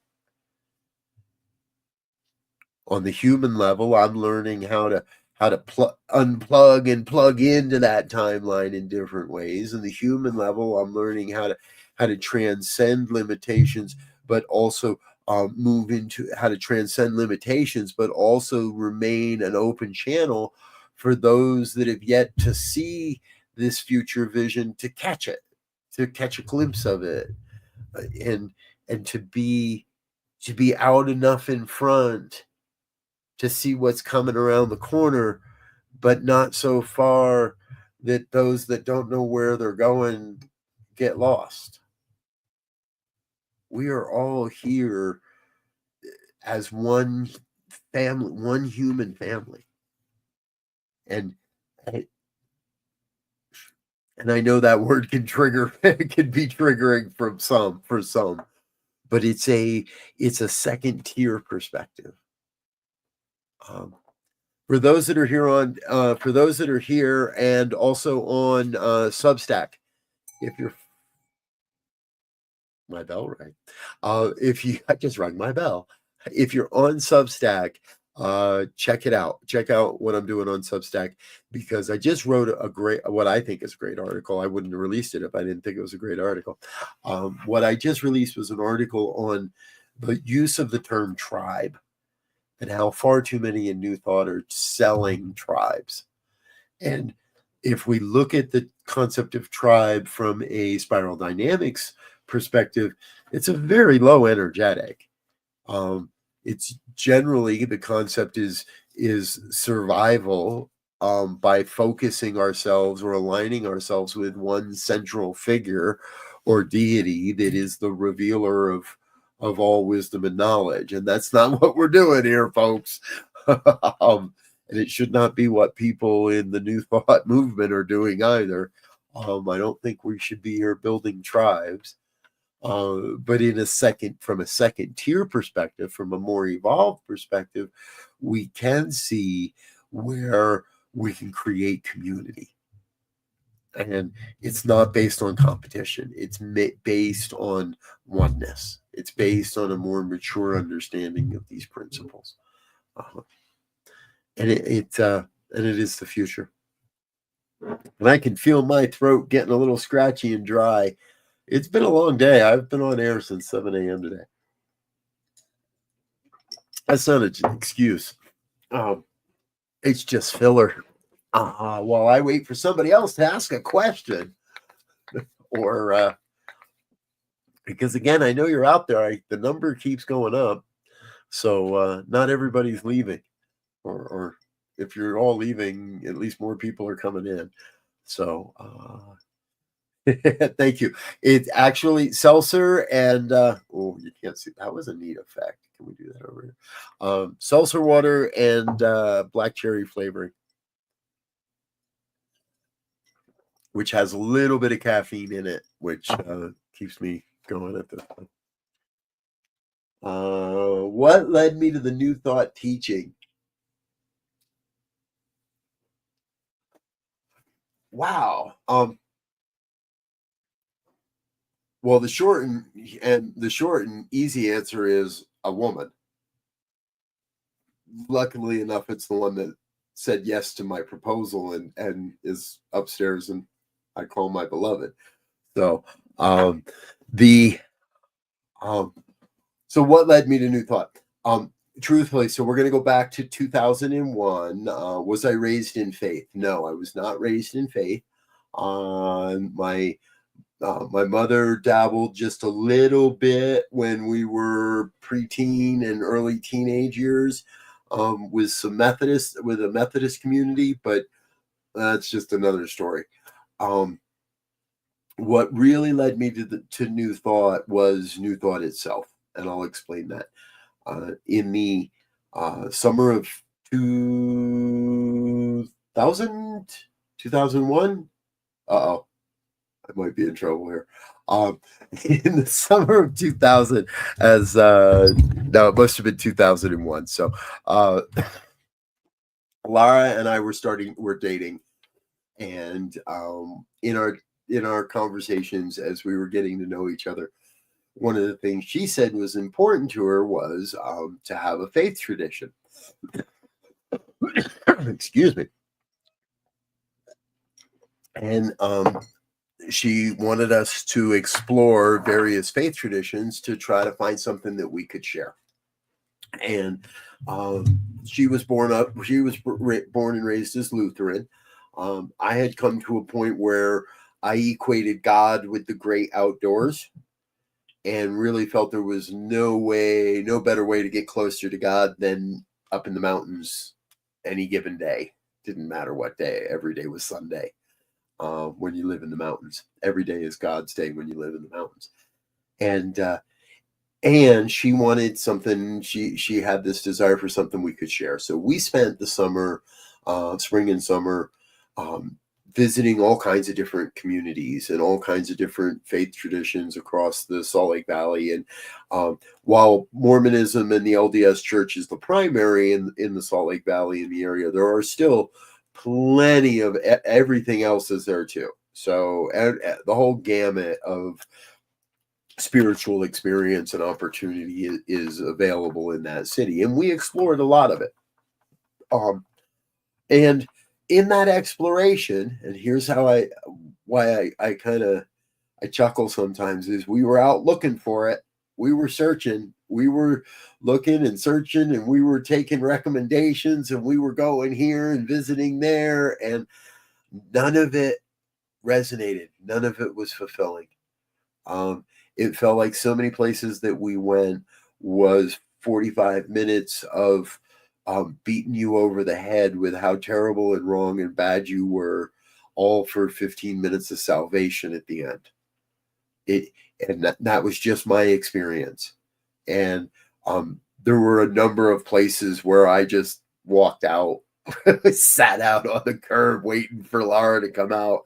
On the human level, I'm learning how to unplug and plug into that timeline in different ways. On the human level, I'm learning how to transcend limitations, but also move into how to transcend limitations, but also remain an open channel for those that have yet to see this future vision, to catch it, to catch a glimpse of it, and to be out enough in front to see what's coming around the corner, but not so far that those that don't know where they're going get lost. We are all here as one family, one human family. And I know that word can trigger, it can be triggering for some, but it's a second tier perspective. For those that are here and also on Substack, if you're my bell rang. I just rang my bell. If you're on Substack, check it out. Check out what I'm doing on Substack, because I just wrote what I think is a great article. I wouldn't have released it if I didn't think it was a great article. What I just released was an article on the use of the term tribe and how far too many in New Thought are selling tribes. And if we look at the concept of tribe from a spiral dynamics perspective, it's a very low energetic. It's generally, the concept is survival by focusing ourselves or aligning ourselves with one central figure or deity that is the revealer of all wisdom and knowledge. And that's not what we're doing here, folks. And it should not be what people in the New Thought movement are doing either. I don't think we should be here building tribes. But from a second tier perspective, from a more evolved perspective, we can see where we can create community. And it's not based on competition. It's based on oneness. It's based on a more mature understanding of these principles. And it is the future. And I can feel my throat getting a little scratchy and dry. It's been a long day. I've been on air since 7 a.m. today. That's not an excuse. It's just filler. While I wait for somebody else to ask a question, or because again, I know you're out there. The number keeps going up, so not everybody's leaving, or if you're all leaving, at least more people are coming in. So thank you. It's actually seltzer and oh, you can't see. That was a neat effect. Can we do that over here? Seltzer water and black cherry flavoring, which has a little bit of caffeine in it, which keeps me going at this point. What led me to the New Thought teaching? Wow. Well, the short and easy answer is a woman. Luckily enough, it's the one that said yes to my proposal and is upstairs, and I call my beloved. So so what led me to New Thought? Truthfully, so we're going to go back to 2001. Was I raised in faith? No, I was not raised in faith. My mother dabbled just a little bit when we were preteen and early teenage years with a Methodist community, but that's just another story. What really led me to New Thought was New Thought itself, and I'll explain that. In the summer of 2000, 2001, uh-oh, I might be in trouble here. In the summer of 2000, no, it must have been 2001. So Lara and I were dating, and in our conversations as we were getting to know each other, one of the things she said was important to her was to have a faith tradition. Excuse me. And she wanted us to explore various faith traditions to try to find something that we could share. And she was born and raised as Lutheran. I had come to a point where I equated God with the great outdoors, and really felt there was no better way to get closer to God than up in the mountains any given day. Didn't matter what day. Every day was Sunday when you live in the mountains. Every day is God's day when you live in the mountains. And she wanted something. She had this desire for something we could share. So we spent the summer, spring and summer, visiting all kinds of different communities and all kinds of different faith traditions across the Salt Lake Valley. And while Mormonism and the LDS Church is the primary in the Salt Lake Valley in the area, there are still plenty of everything else is there too. So the whole gamut of spiritual experience and opportunity is available in that city. And we explored a lot of it. And in that exploration, and here's how I kind of chuckle sometimes, is we were out looking for it. We were searching, we were looking and searching, and we were taking recommendations, and we were going here and visiting there, and none of it resonated. None of it was fulfilling. It felt like so many places that we went was 45 minutes of beating you over the head with how terrible and wrong and bad you were, all for 15 minutes of salvation at the end. That was just my experience. And there were a number of places where I just walked out, sat out on the curb waiting for Laura to come out.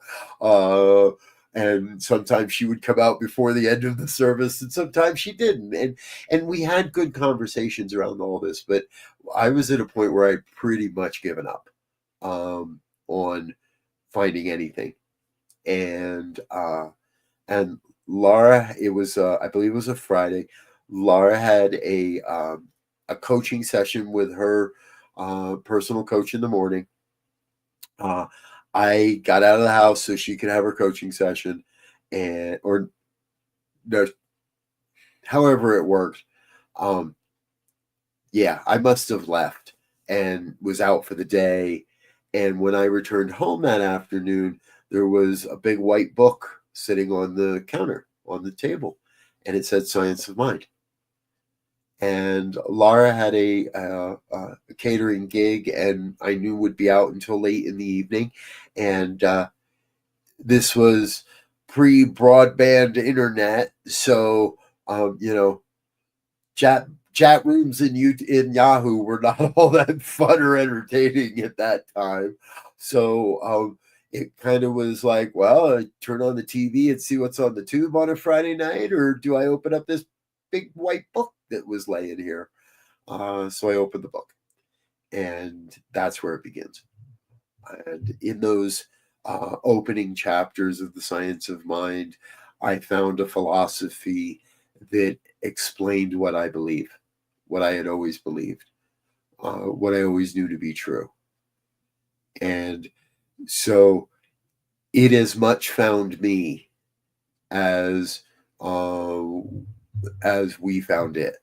And sometimes she would come out before the end of the service, and sometimes she didn't. And we had good conversations around all this, but I was at a point where I'd pretty much given up on finding anything. And Laura, it was I believe it was a Friday. Laura had a coaching session with her personal coach in the morning. I got out of the house so she could have her coaching session, and or no, however it worked. Yeah, I must have left and was out for the day. And when I returned home that afternoon, there was a big white book sitting on the counter on the table, and it said Science of Mind. And Laura had a catering gig, and I knew would be out until late in the evening. And this was pre-broadband internet, so chat rooms in Yahoo were not all that fun or entertaining at that time. So it kind of was like, well, I turn on the TV and see what's on the tube on a Friday night, or do I open up this big white book that was laying here? So I opened the book, and that's where it begins. And in those opening chapters of the Science of Mind, I found a philosophy that explained what I believe, what I had always believed, what I always knew to be true. And so it as much found me as we found it.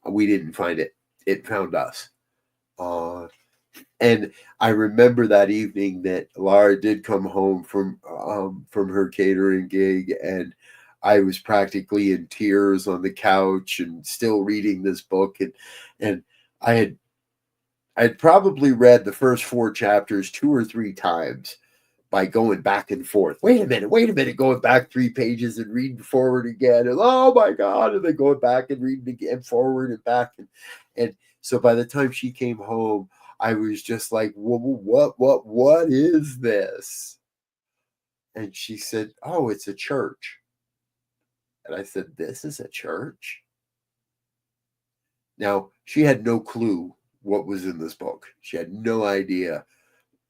We didn't find it; it found us. And I remember that evening that Laura did come home from her catering gig, and I was practically in tears on the couch and still reading this book, and I had probably read the first 4 chapters 2 or 3 times by going back and forth. Wait a minute, going back 3 pages and reading forward again, and oh my God, and then going back and reading again, forward and back, and so by the time she came home, I was just like, what is this? And she said, oh, it's a church. And I said, this is a church? Now, she had no clue what was in this book. She had no idea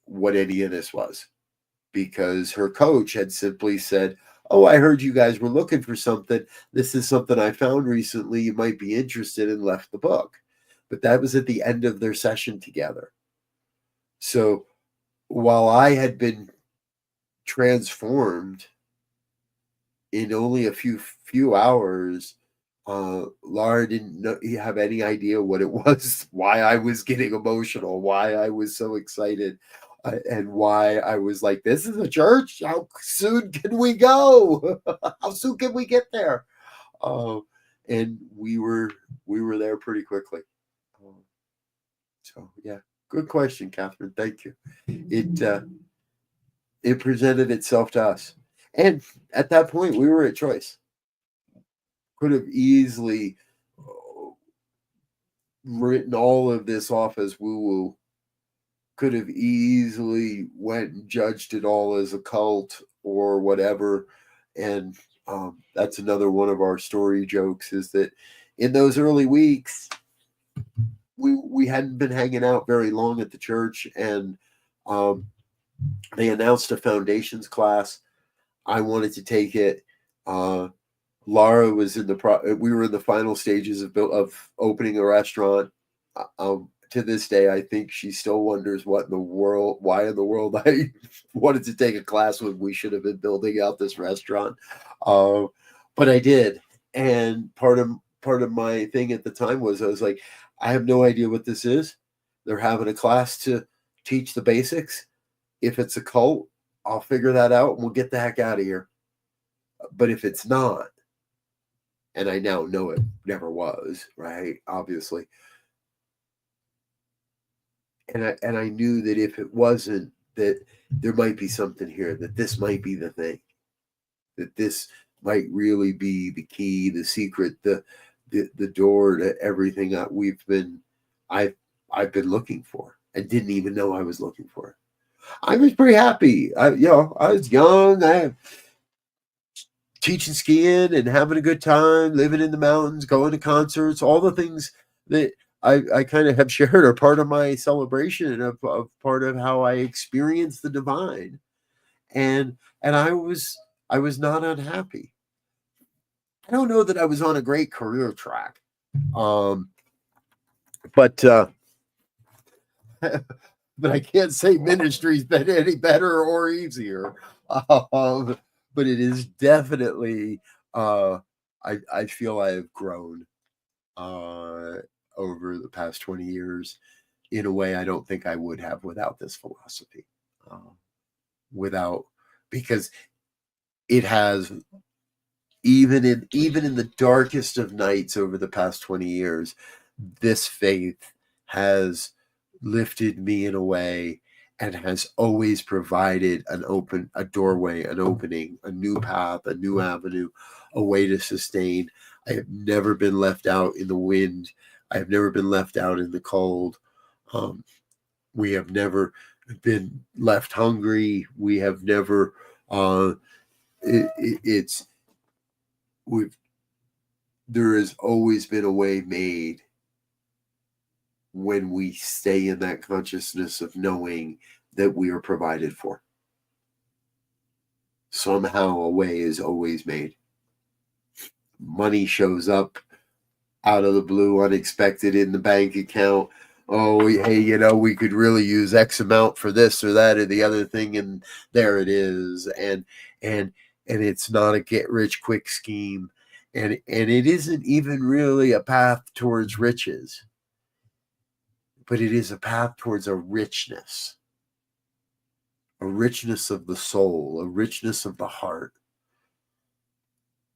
what any of this was, because her coach had simply said, oh, I heard you guys were looking for something. This is something I found recently. You might be interested, and left the book. But that was at the end of their session together. So while I had been transformed in only a few hours, Laura didn't have any idea what it was, why I was getting emotional, why I was so excited, and why I was like, this is a church? How soon can we go? How soon can we get there? And we were there pretty quickly. So yeah, good question, Catherine. Thank you. It presented itself to us, and at that point, we were at choice. Could have easily written all of this off as woo-woo. Could have easily went and judged it all as a cult or whatever. And that's another one of our story jokes, is that in those early weeks, we hadn't been hanging out very long at the church, and they announced a foundations class. I wanted to take it. Laura was we were in the final stages of opening a restaurant. To this day, I think she still wonders why in the world I wanted to take a class when we should have been building out this restaurant. But I did, and part of my thing at the time was, I was like, I have no idea what this is. They're having a class to teach the basics. If it's a cult, I'll figure that out and we'll get the heck out of here. But if it's not, and I now know it never was, right? Obviously. And I knew that if it wasn't, that there might be something here, that this might be the thing, that this might really be the key, the secret, the door to everything I've I've been looking for and didn't even know I was looking for it. I was pretty happy. I was young. I teaching skiing and having a good time, living in the mountains, going to concerts, all the things that I kind of have shared are part of my celebration and of part of how I experience the divine. And I was not unhappy. I don't know that I was on a great career track. Um, but but I can't say ministry's been any better or easier. But it is definitely I feel I have grown uh, over the past 20 years in a way I don't think I would have without this philosophy. Without Because it has, even in the darkest of nights over the past 20 years, this faith has lifted me in a way and has always provided a doorway, an opening, a new path, a new avenue, a way to sustain. I have never been left out in the wind. I have never been left out in the cold. Um, we have never been left hungry. We have never. It's we've There has always been a way made when we stay in that consciousness of knowing that we are provided for. Somehow a way is always made. Money shows up out of the blue, unexpected in the bank account. Oh, hey, we could really use X amount for this or that or the other thing, and there it is. And it's not a get rich quick scheme, and it isn't even really a path towards riches, but it is a path towards a richness of the soul, a richness of the heart.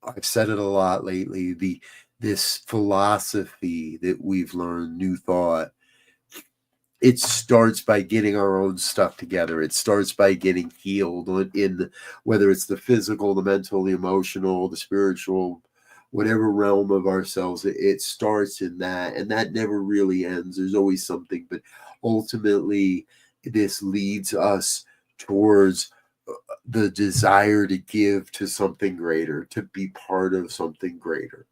I've said it a lot lately. This philosophy that we've learned, New Thought, it starts by getting our own stuff together. It starts by getting healed whether it's the physical, the mental, the emotional, the spiritual, whatever realm of ourselves. It starts in that, and that never really ends. There's always something, but ultimately, this leads us towards the desire to give to something greater, to be part of something greater,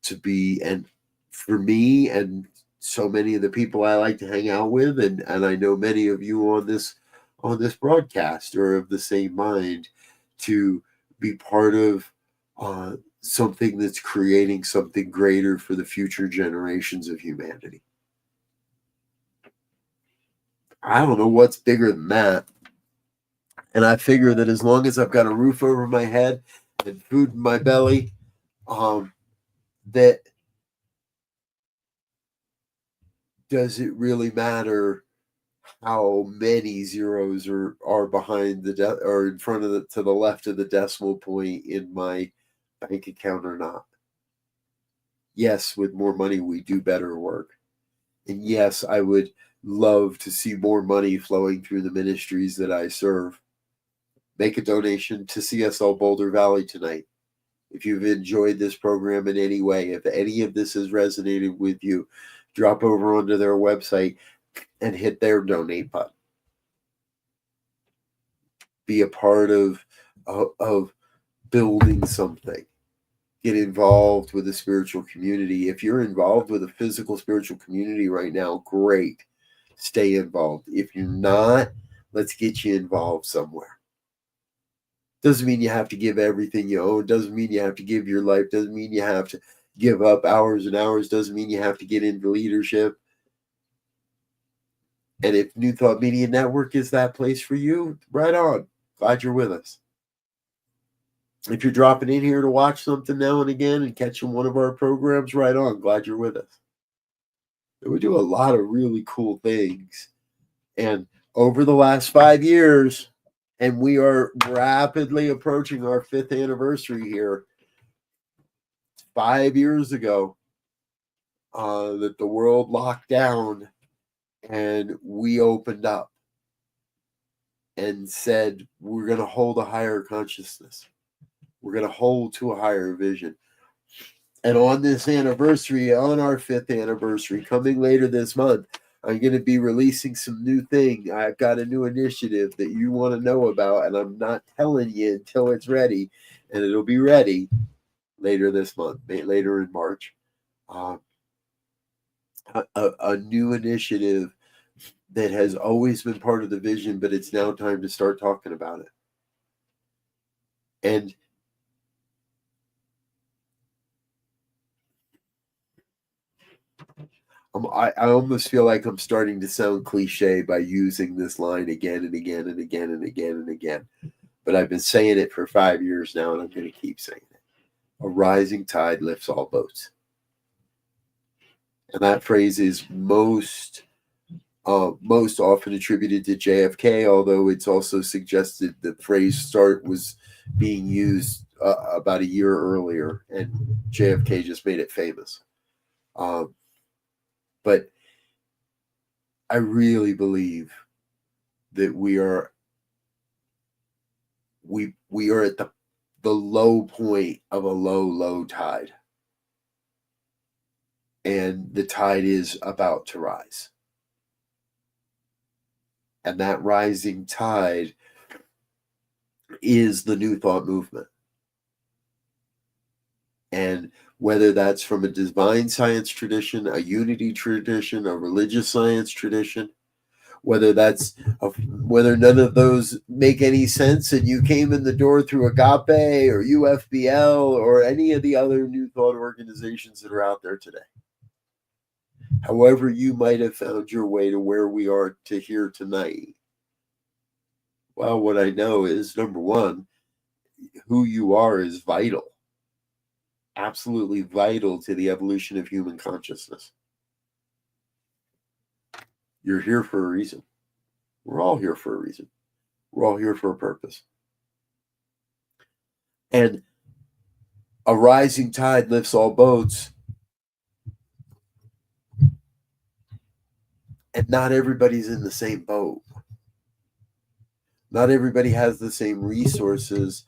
and for me and so many of the people I like to hang out with, and I know many of you on this broadcast are of the same mind, to be part of something that's creating something greater for the future generations of humanity. I don't know what's bigger than that. And I figure that as long as I've got a roof over my head and food in my belly, that does it really matter how many zeros are behind or in front of to the left of the decimal point in my bank account or not? Yes, with more money we do better work. And yes, I would love to see more money flowing through the ministries that I serve. Make a donation to CSL Boulder Valley tonight. If you've enjoyed this program in any way, if any of this has resonated with you, drop over onto their website and hit their donate button. Be a part of building something. Get involved with the spiritual community. If you're involved with a physical spiritual community right now, great. Stay involved. If you're not, let's get you involved somewhere. Doesn't mean you have to give everything you own. Doesn't mean you have to give your life. Doesn't mean you have to give up hours and hours. Doesn't mean you have to get into leadership. And if New Thought Media Network is that place for you, right on. Glad you're with us. If you're dropping in here to watch something now and again and catching one of our programs, right on. Glad you're with us. We do a lot of really cool things. And over the last 5 years, and we are rapidly approaching our 5th anniversary here, 5 years ago, that the world locked down and we opened up and said, we're going to hold a higher consciousness. We're going to hold to a higher vision. And on this anniversary, on our 5th anniversary, coming later this month, I'm going to be releasing some new thing. I've got a new initiative that you want to know about, and I'm not telling you until it's ready, and it'll be ready later this month, later in March. A new initiative that has always been part of the vision, but it's now time to start talking about it. And I almost feel like I'm starting to sound cliche by using this line again and again and again and again and again. But I've been saying it for 5 years now, and I'm going to keep saying it. A rising tide lifts all boats. And that phrase is most often attributed to JFK, although it's also suggested the phrase was being used about a year earlier, and JFK just made it famous. But I really believe that we are at the low point of a low tide. And the tide is about to rise. And that rising tide is the New Thought movement. And whether that's from a divine science tradition, a unity tradition, a religious science tradition, whether none of those make any sense and you came in the door through Agape or UFBL or any of the other New Thought organizations that are out there today. However you might have found your way to where we are to here tonight. Well, what I know is, number one, who you are is vital. Absolutely vital to the evolution of human consciousness. You're here for a reason. We're all here for a reason. We're all here for a purpose. And a rising tide lifts all boats. And not everybody's in the same boat. Not everybody has the same resources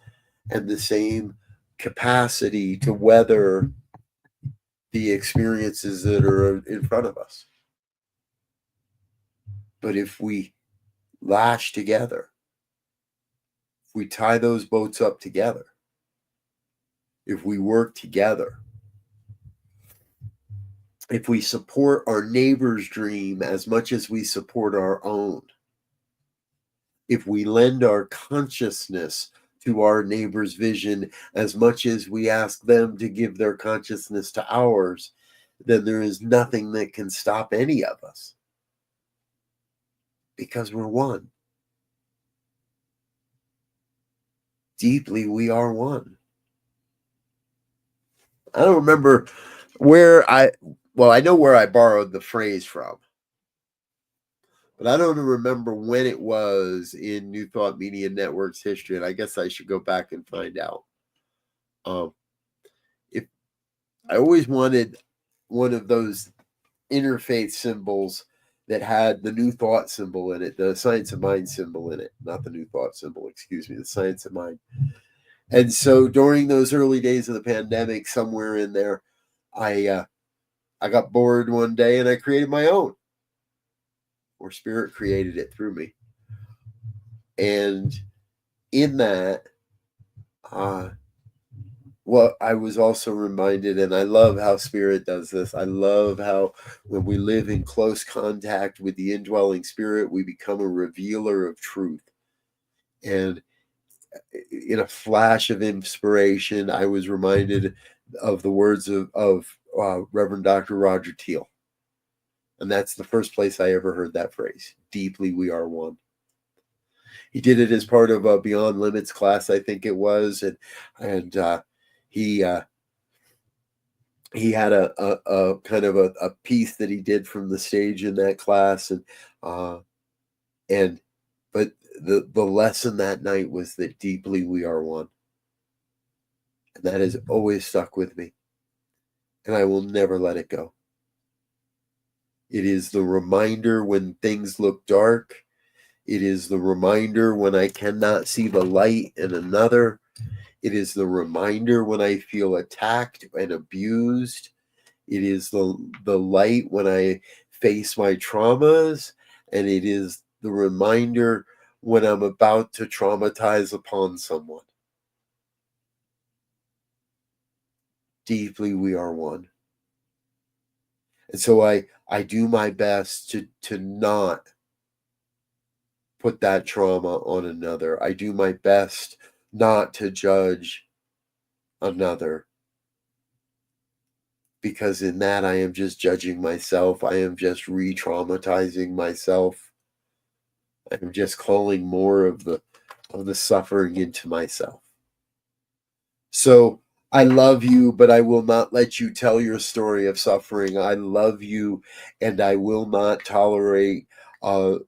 and the same capacity to weather the experiences that are in front of us. But if we lash together, if we tie those boats up together, if we work together, if we support our neighbor's dream as much as we support our own, if we lend our consciousness to our neighbor's vision as much as we ask them to give their consciousness to ours, then there is nothing that can stop any of us. Because we're one. Deeply, we are one. I don't remember I know where I borrowed the phrase from, but I don't remember when it was in New Thought Media Network's history, and I guess I should go back and find out. If I always wanted one of those interfaith symbols that had the New Thought symbol in it, the Science of Mind symbol in it, not the New Thought symbol, excuse me, the Science of Mind. And so during those early days of the pandemic, somewhere in there, I got bored one day and I created my own, or Spirit created it through me. And in that, I was also reminded, and I love how Spirit does this. I love how when we live in close contact with the indwelling Spirit, we become a revealer of truth. And in a flash of inspiration, I was reminded of the words of Reverend Dr. Roger Teal. And that's the first place I ever heard that phrase. Deeply, we are one. He did it as part of a Beyond Limits class, I think it was. And he had a kind of a piece that he did from the stage in that class. But the lesson that night was that deeply we are one. And that has always stuck with me. And I will never let it go. It is the reminder when things look dark. It is the reminder when I cannot see the light in another. It is the reminder when I feel attacked and abused. It is the light when I face my traumas. And it is the reminder when I'm about to traumatize upon someone. Deeply we are one. And so I do my best to not put that trauma on another. I do my best not to judge another, because in that I am just judging myself. I am just re-traumatizing myself. I'm just calling more of the suffering into myself. So I love you, but I will not let you tell your story of suffering. I love you, and I will not tolerate uh,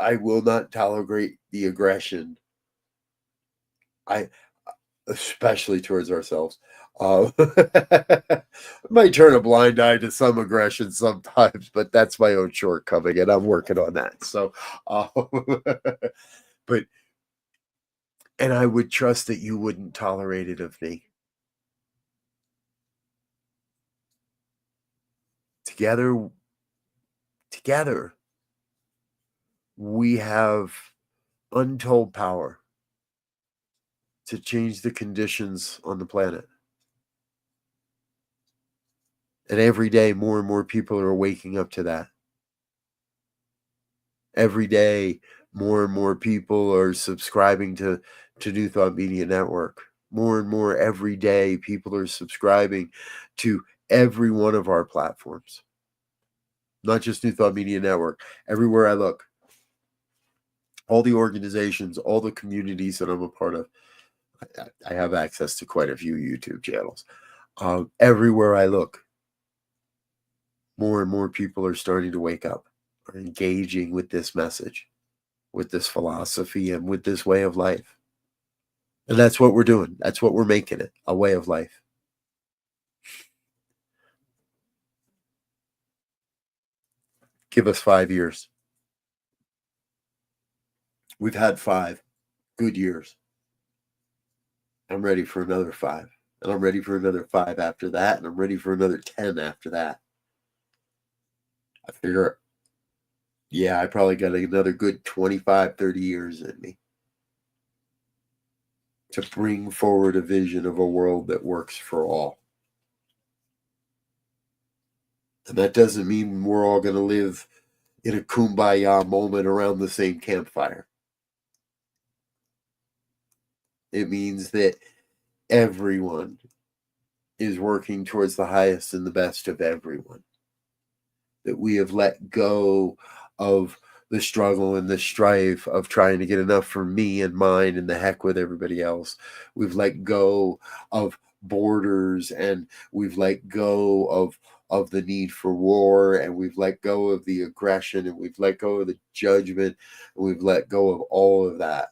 I will not tolerate the aggression. I Especially towards ourselves. Might turn a blind eye to some aggression sometimes, but that's my own shortcoming, and I'm working on that. So, but and I would trust that you wouldn't tolerate it of me. Together, together, we have untold power to change the conditions on the planet. And every day, more and more people are waking up to that. Every day, more and more people are subscribing to New Thought Media Network. More and more every day, people are subscribing to every one of our platforms. Not just New Thought Media Network. Everywhere I look, all the organizations, all the communities that I'm a part of, I have access to quite a few YouTube channels. Everywhere I look, more and more people are starting to wake up, are engaging with this message, with this philosophy, and with this way of life. And that's what we're doing. That's what we're making it, a way of life. Give us 5 years. We've had 5 good years. I'm ready for another 5. And I'm ready for another 5 after that. And I'm ready for another 10 after that. I figure, yeah, I probably got another good 25, 30 years in me to bring forward a vision of a world that works for all. And that doesn't mean we're all going to live in a kumbaya moment around the same campfire. It means that everyone is working towards the highest and the best of everyone. That we have let go of the struggle and the strife of trying to get enough for me and mine and the heck with everybody else. We've let go of borders, and we've let go of the need for war, and we've let go of the aggression, and we've let go of the judgment, and we've let go of all of that.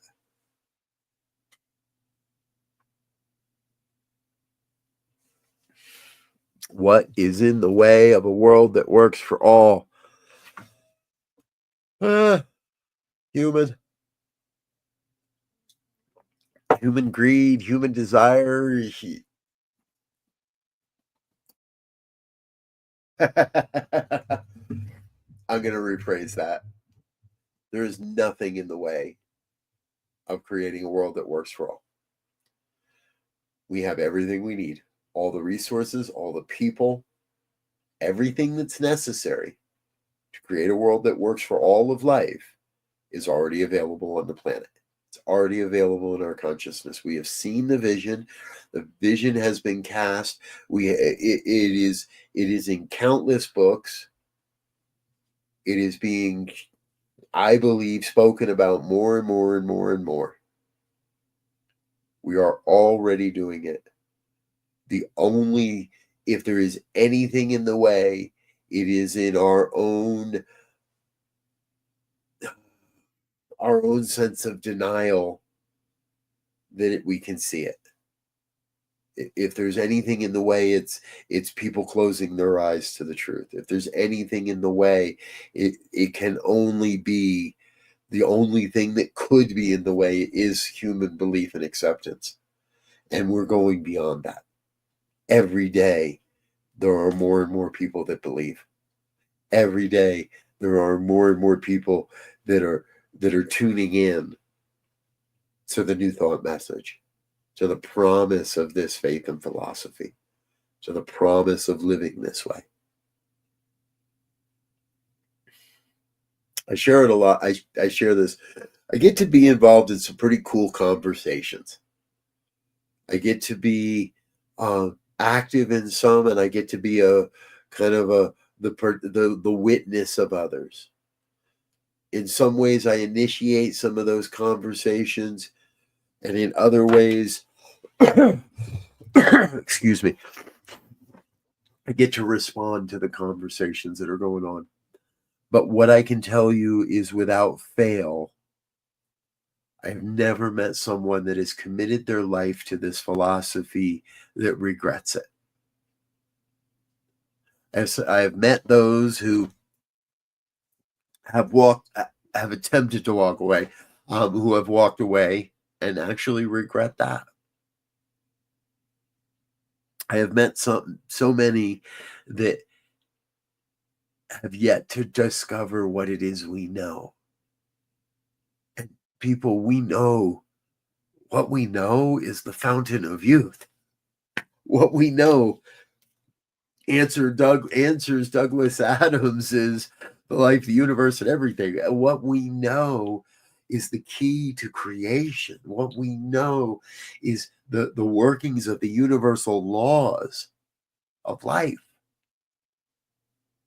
What is in the way of a world that works for all? Human greed, human desire. I'm going to rephrase that. There is nothing in the way of creating a world that works for all. We have everything we need, all the resources, all the people, everything that's necessary to create a world that works for all of life is already available on the planet. It's already available in our consciousness. We have seen the vision. The vision has been cast. It is in countless books. It is being, I believe, spoken about more and more and more and more. We are already doing it. If there is anything in the way, it is in our own sense of denial that we can see it. If there's anything in the way, it's people closing their eyes to the truth. If there's anything in the way, it can only be The only thing that could be in the way is human belief and acceptance. And we're going beyond that. Every day, there are more and more people that believe. Every day, there are more and more people that are tuning in to the New Thought message, to the promise of this faith and philosophy, to the promise of living this way. I share it a lot. I share this. I get to be involved in some pretty cool conversations. I get to be active in some, and I get to be a kind of the witness of others. In some ways, I initiate some of those conversations, and in other ways, excuse me, I get to respond to the conversations that are going on. But what I can tell you is, without fail, I've never met someone that has committed their life to this philosophy that regrets it. As I've met those who have attempted to walk away, who have walked away and actually regret that. I have met so many that have yet to discover what it is we know. And people, we know, what we know is the fountain of youth. What we know answers Douglas Adams is the life, the universe, and everything. What we know is the key to creation. What we know is the workings of the universal laws of life.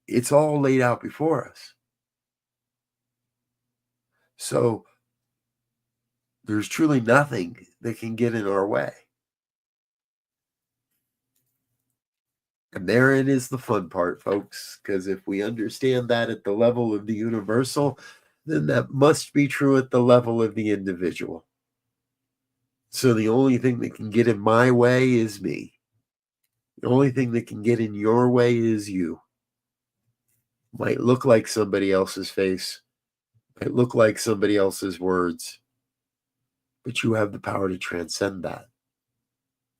It's all laid out before us. So there's truly nothing that can get in our way. And therein is the fun part, folks, because if we understand that at the level of the universal, then that must be true at the level of the individual. So the only thing that can get in my way is me. The only thing that can get in your way is you. Might look like somebody else's face, might look like somebody else's words, but you have the power to transcend that.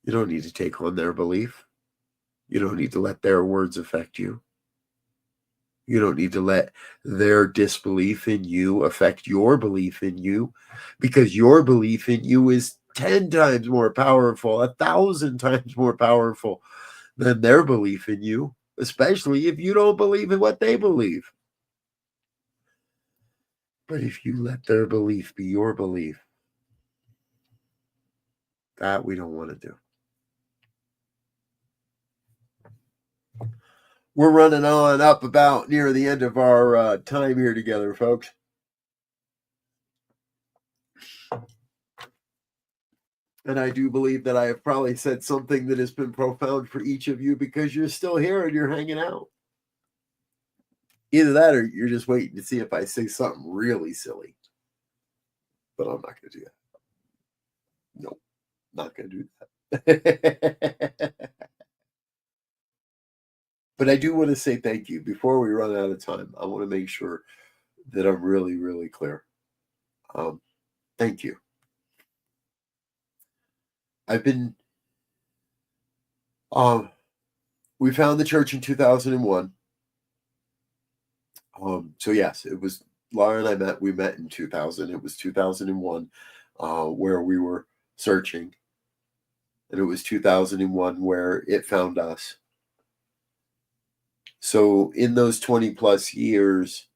You don't need to take on their belief. You don't need to let their words affect you. You don't need to let their disbelief in you affect your belief in you, because your belief in you is 10 times more powerful, 1,000 times more powerful than their belief in you, especially if you don't believe in what they believe. But if you let their belief be your belief, that we don't want to do. We're running on up about near the end of our time here together, folks. And I do believe that I have probably said something that has been profound for each of you, because you're still here and you're hanging out. Either that or you're just waiting to see if I say something really silly. But I'm not going to do that. Nope, not going to do that. But I do want to say thank you. Before we run out of time, I want to make sure that I'm really, really clear. Thank you. We found the church in 2001. So yes, it was Laura and we met in 2000. It was 2001 where we were searching. And it was 2001 where it found us. So in those 20 plus years,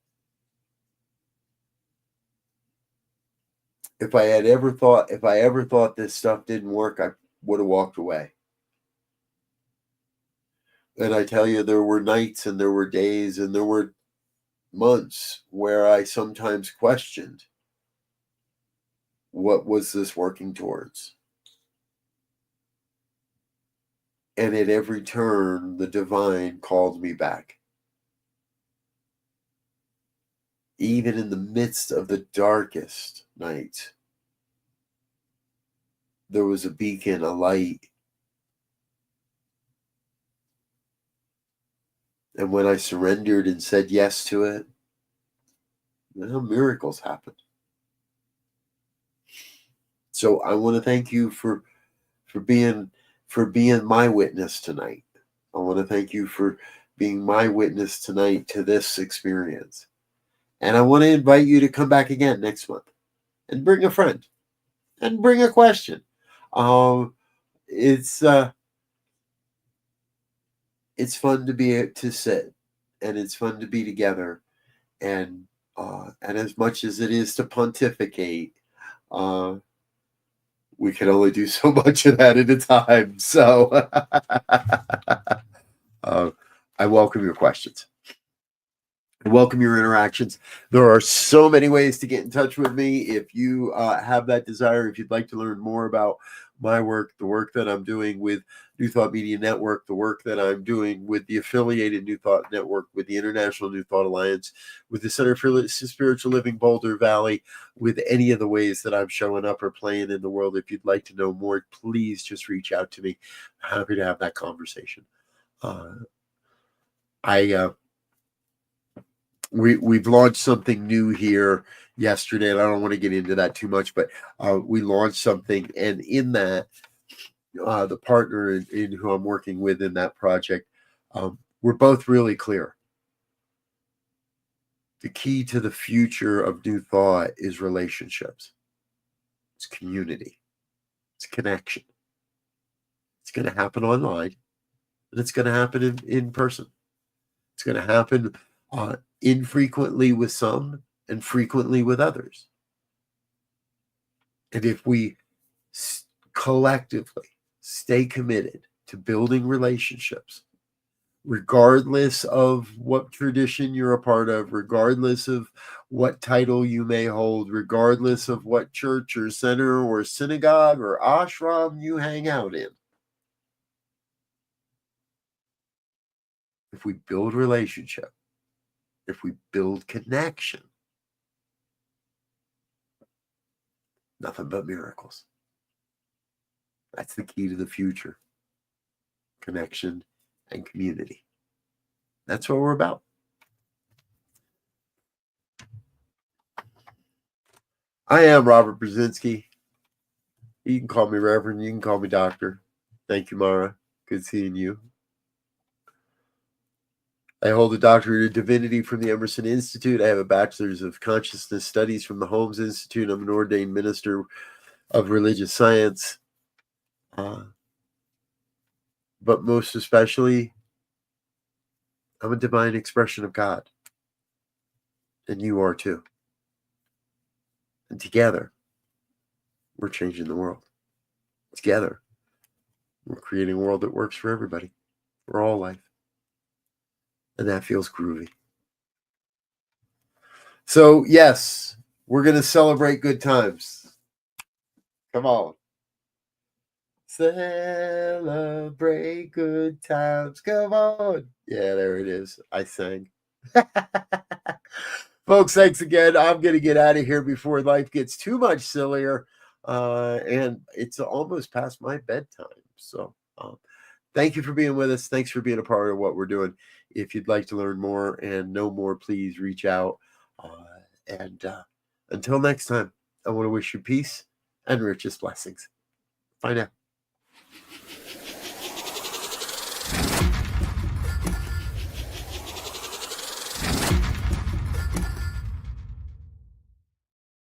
if I ever thought this stuff didn't work, I would have walked away. And I tell you, there were nights and there were days and there were months where I sometimes questioned, what was this working towards? And at every turn, the divine called me back. Even in the midst of the darkest night, there was a beacon, a light. And when I surrendered and said yes to it, miracles happened. So I want to thank you for being my witness tonight. I want to thank you for being my witness tonight to this experience. And I want to invite you to come back again next month and bring a friend and bring a question. It's fun to to sit, and it's fun to be together, and as much as it is to pontificate, uh, we can only do so much of that at a time. So I welcome your questions. I welcome your interactions. There are so many ways to get in touch with me. If you have that desire, if you'd like to learn more about my work, the work that I'm doing with New Thought Media Network, the work that I'm doing with the affiliated New Thought Network, with the International New Thought Alliance, with the Center for Spiritual Living Boulder Valley, with any of the ways that I'm showing up or playing in the world, if you'd like to know more, please just reach out to me. I'm happy to have that conversation. We've launched something new here yesterday, and I don't want to get into that too much, but we launched something, and in that, the partner in who I'm working with in that project, we're both really clear. The key to the future of New Thought is relationships. It's community. It's connection. It's going to happen online, and it's going to happen in person. It's going to happen infrequently with some and frequently with others. And if we collectively stay committed to building relationships, regardless of what tradition you're a part of, regardless of what title you may hold, regardless of what church or center or synagogue or ashram you hang out in, if we build relationship, if we build connection, nothing but miracles. That's the key to the future. Connection and community. That's what we're about. I am Robert Brzezinski. You can call me Reverend. You can call me Doctor. Thank you, Mara. Good seeing you. I hold a doctorate of divinity from the Emerson Institute. I have a bachelor's of consciousness studies from the Holmes Institute. I'm an ordained minister of religious science. But most especially, I'm a divine expression of God. And you are too. And together, we're changing the world. Together, we're creating a world that works for everybody, for all life. And that feels groovy. So, yes, we're going to celebrate good times. Come on. Celebrate good times. Come on. Yeah, there it is. I sang. Folks, thanks again. I'm going to get out of here before life gets too much sillier. And it's almost past my bedtime. So, thank you for being with us. Thanks for being a part of what we're doing. If you'd like to learn more and know more, please reach out. And until next time, I want to wish you peace and richest blessings. Bye now.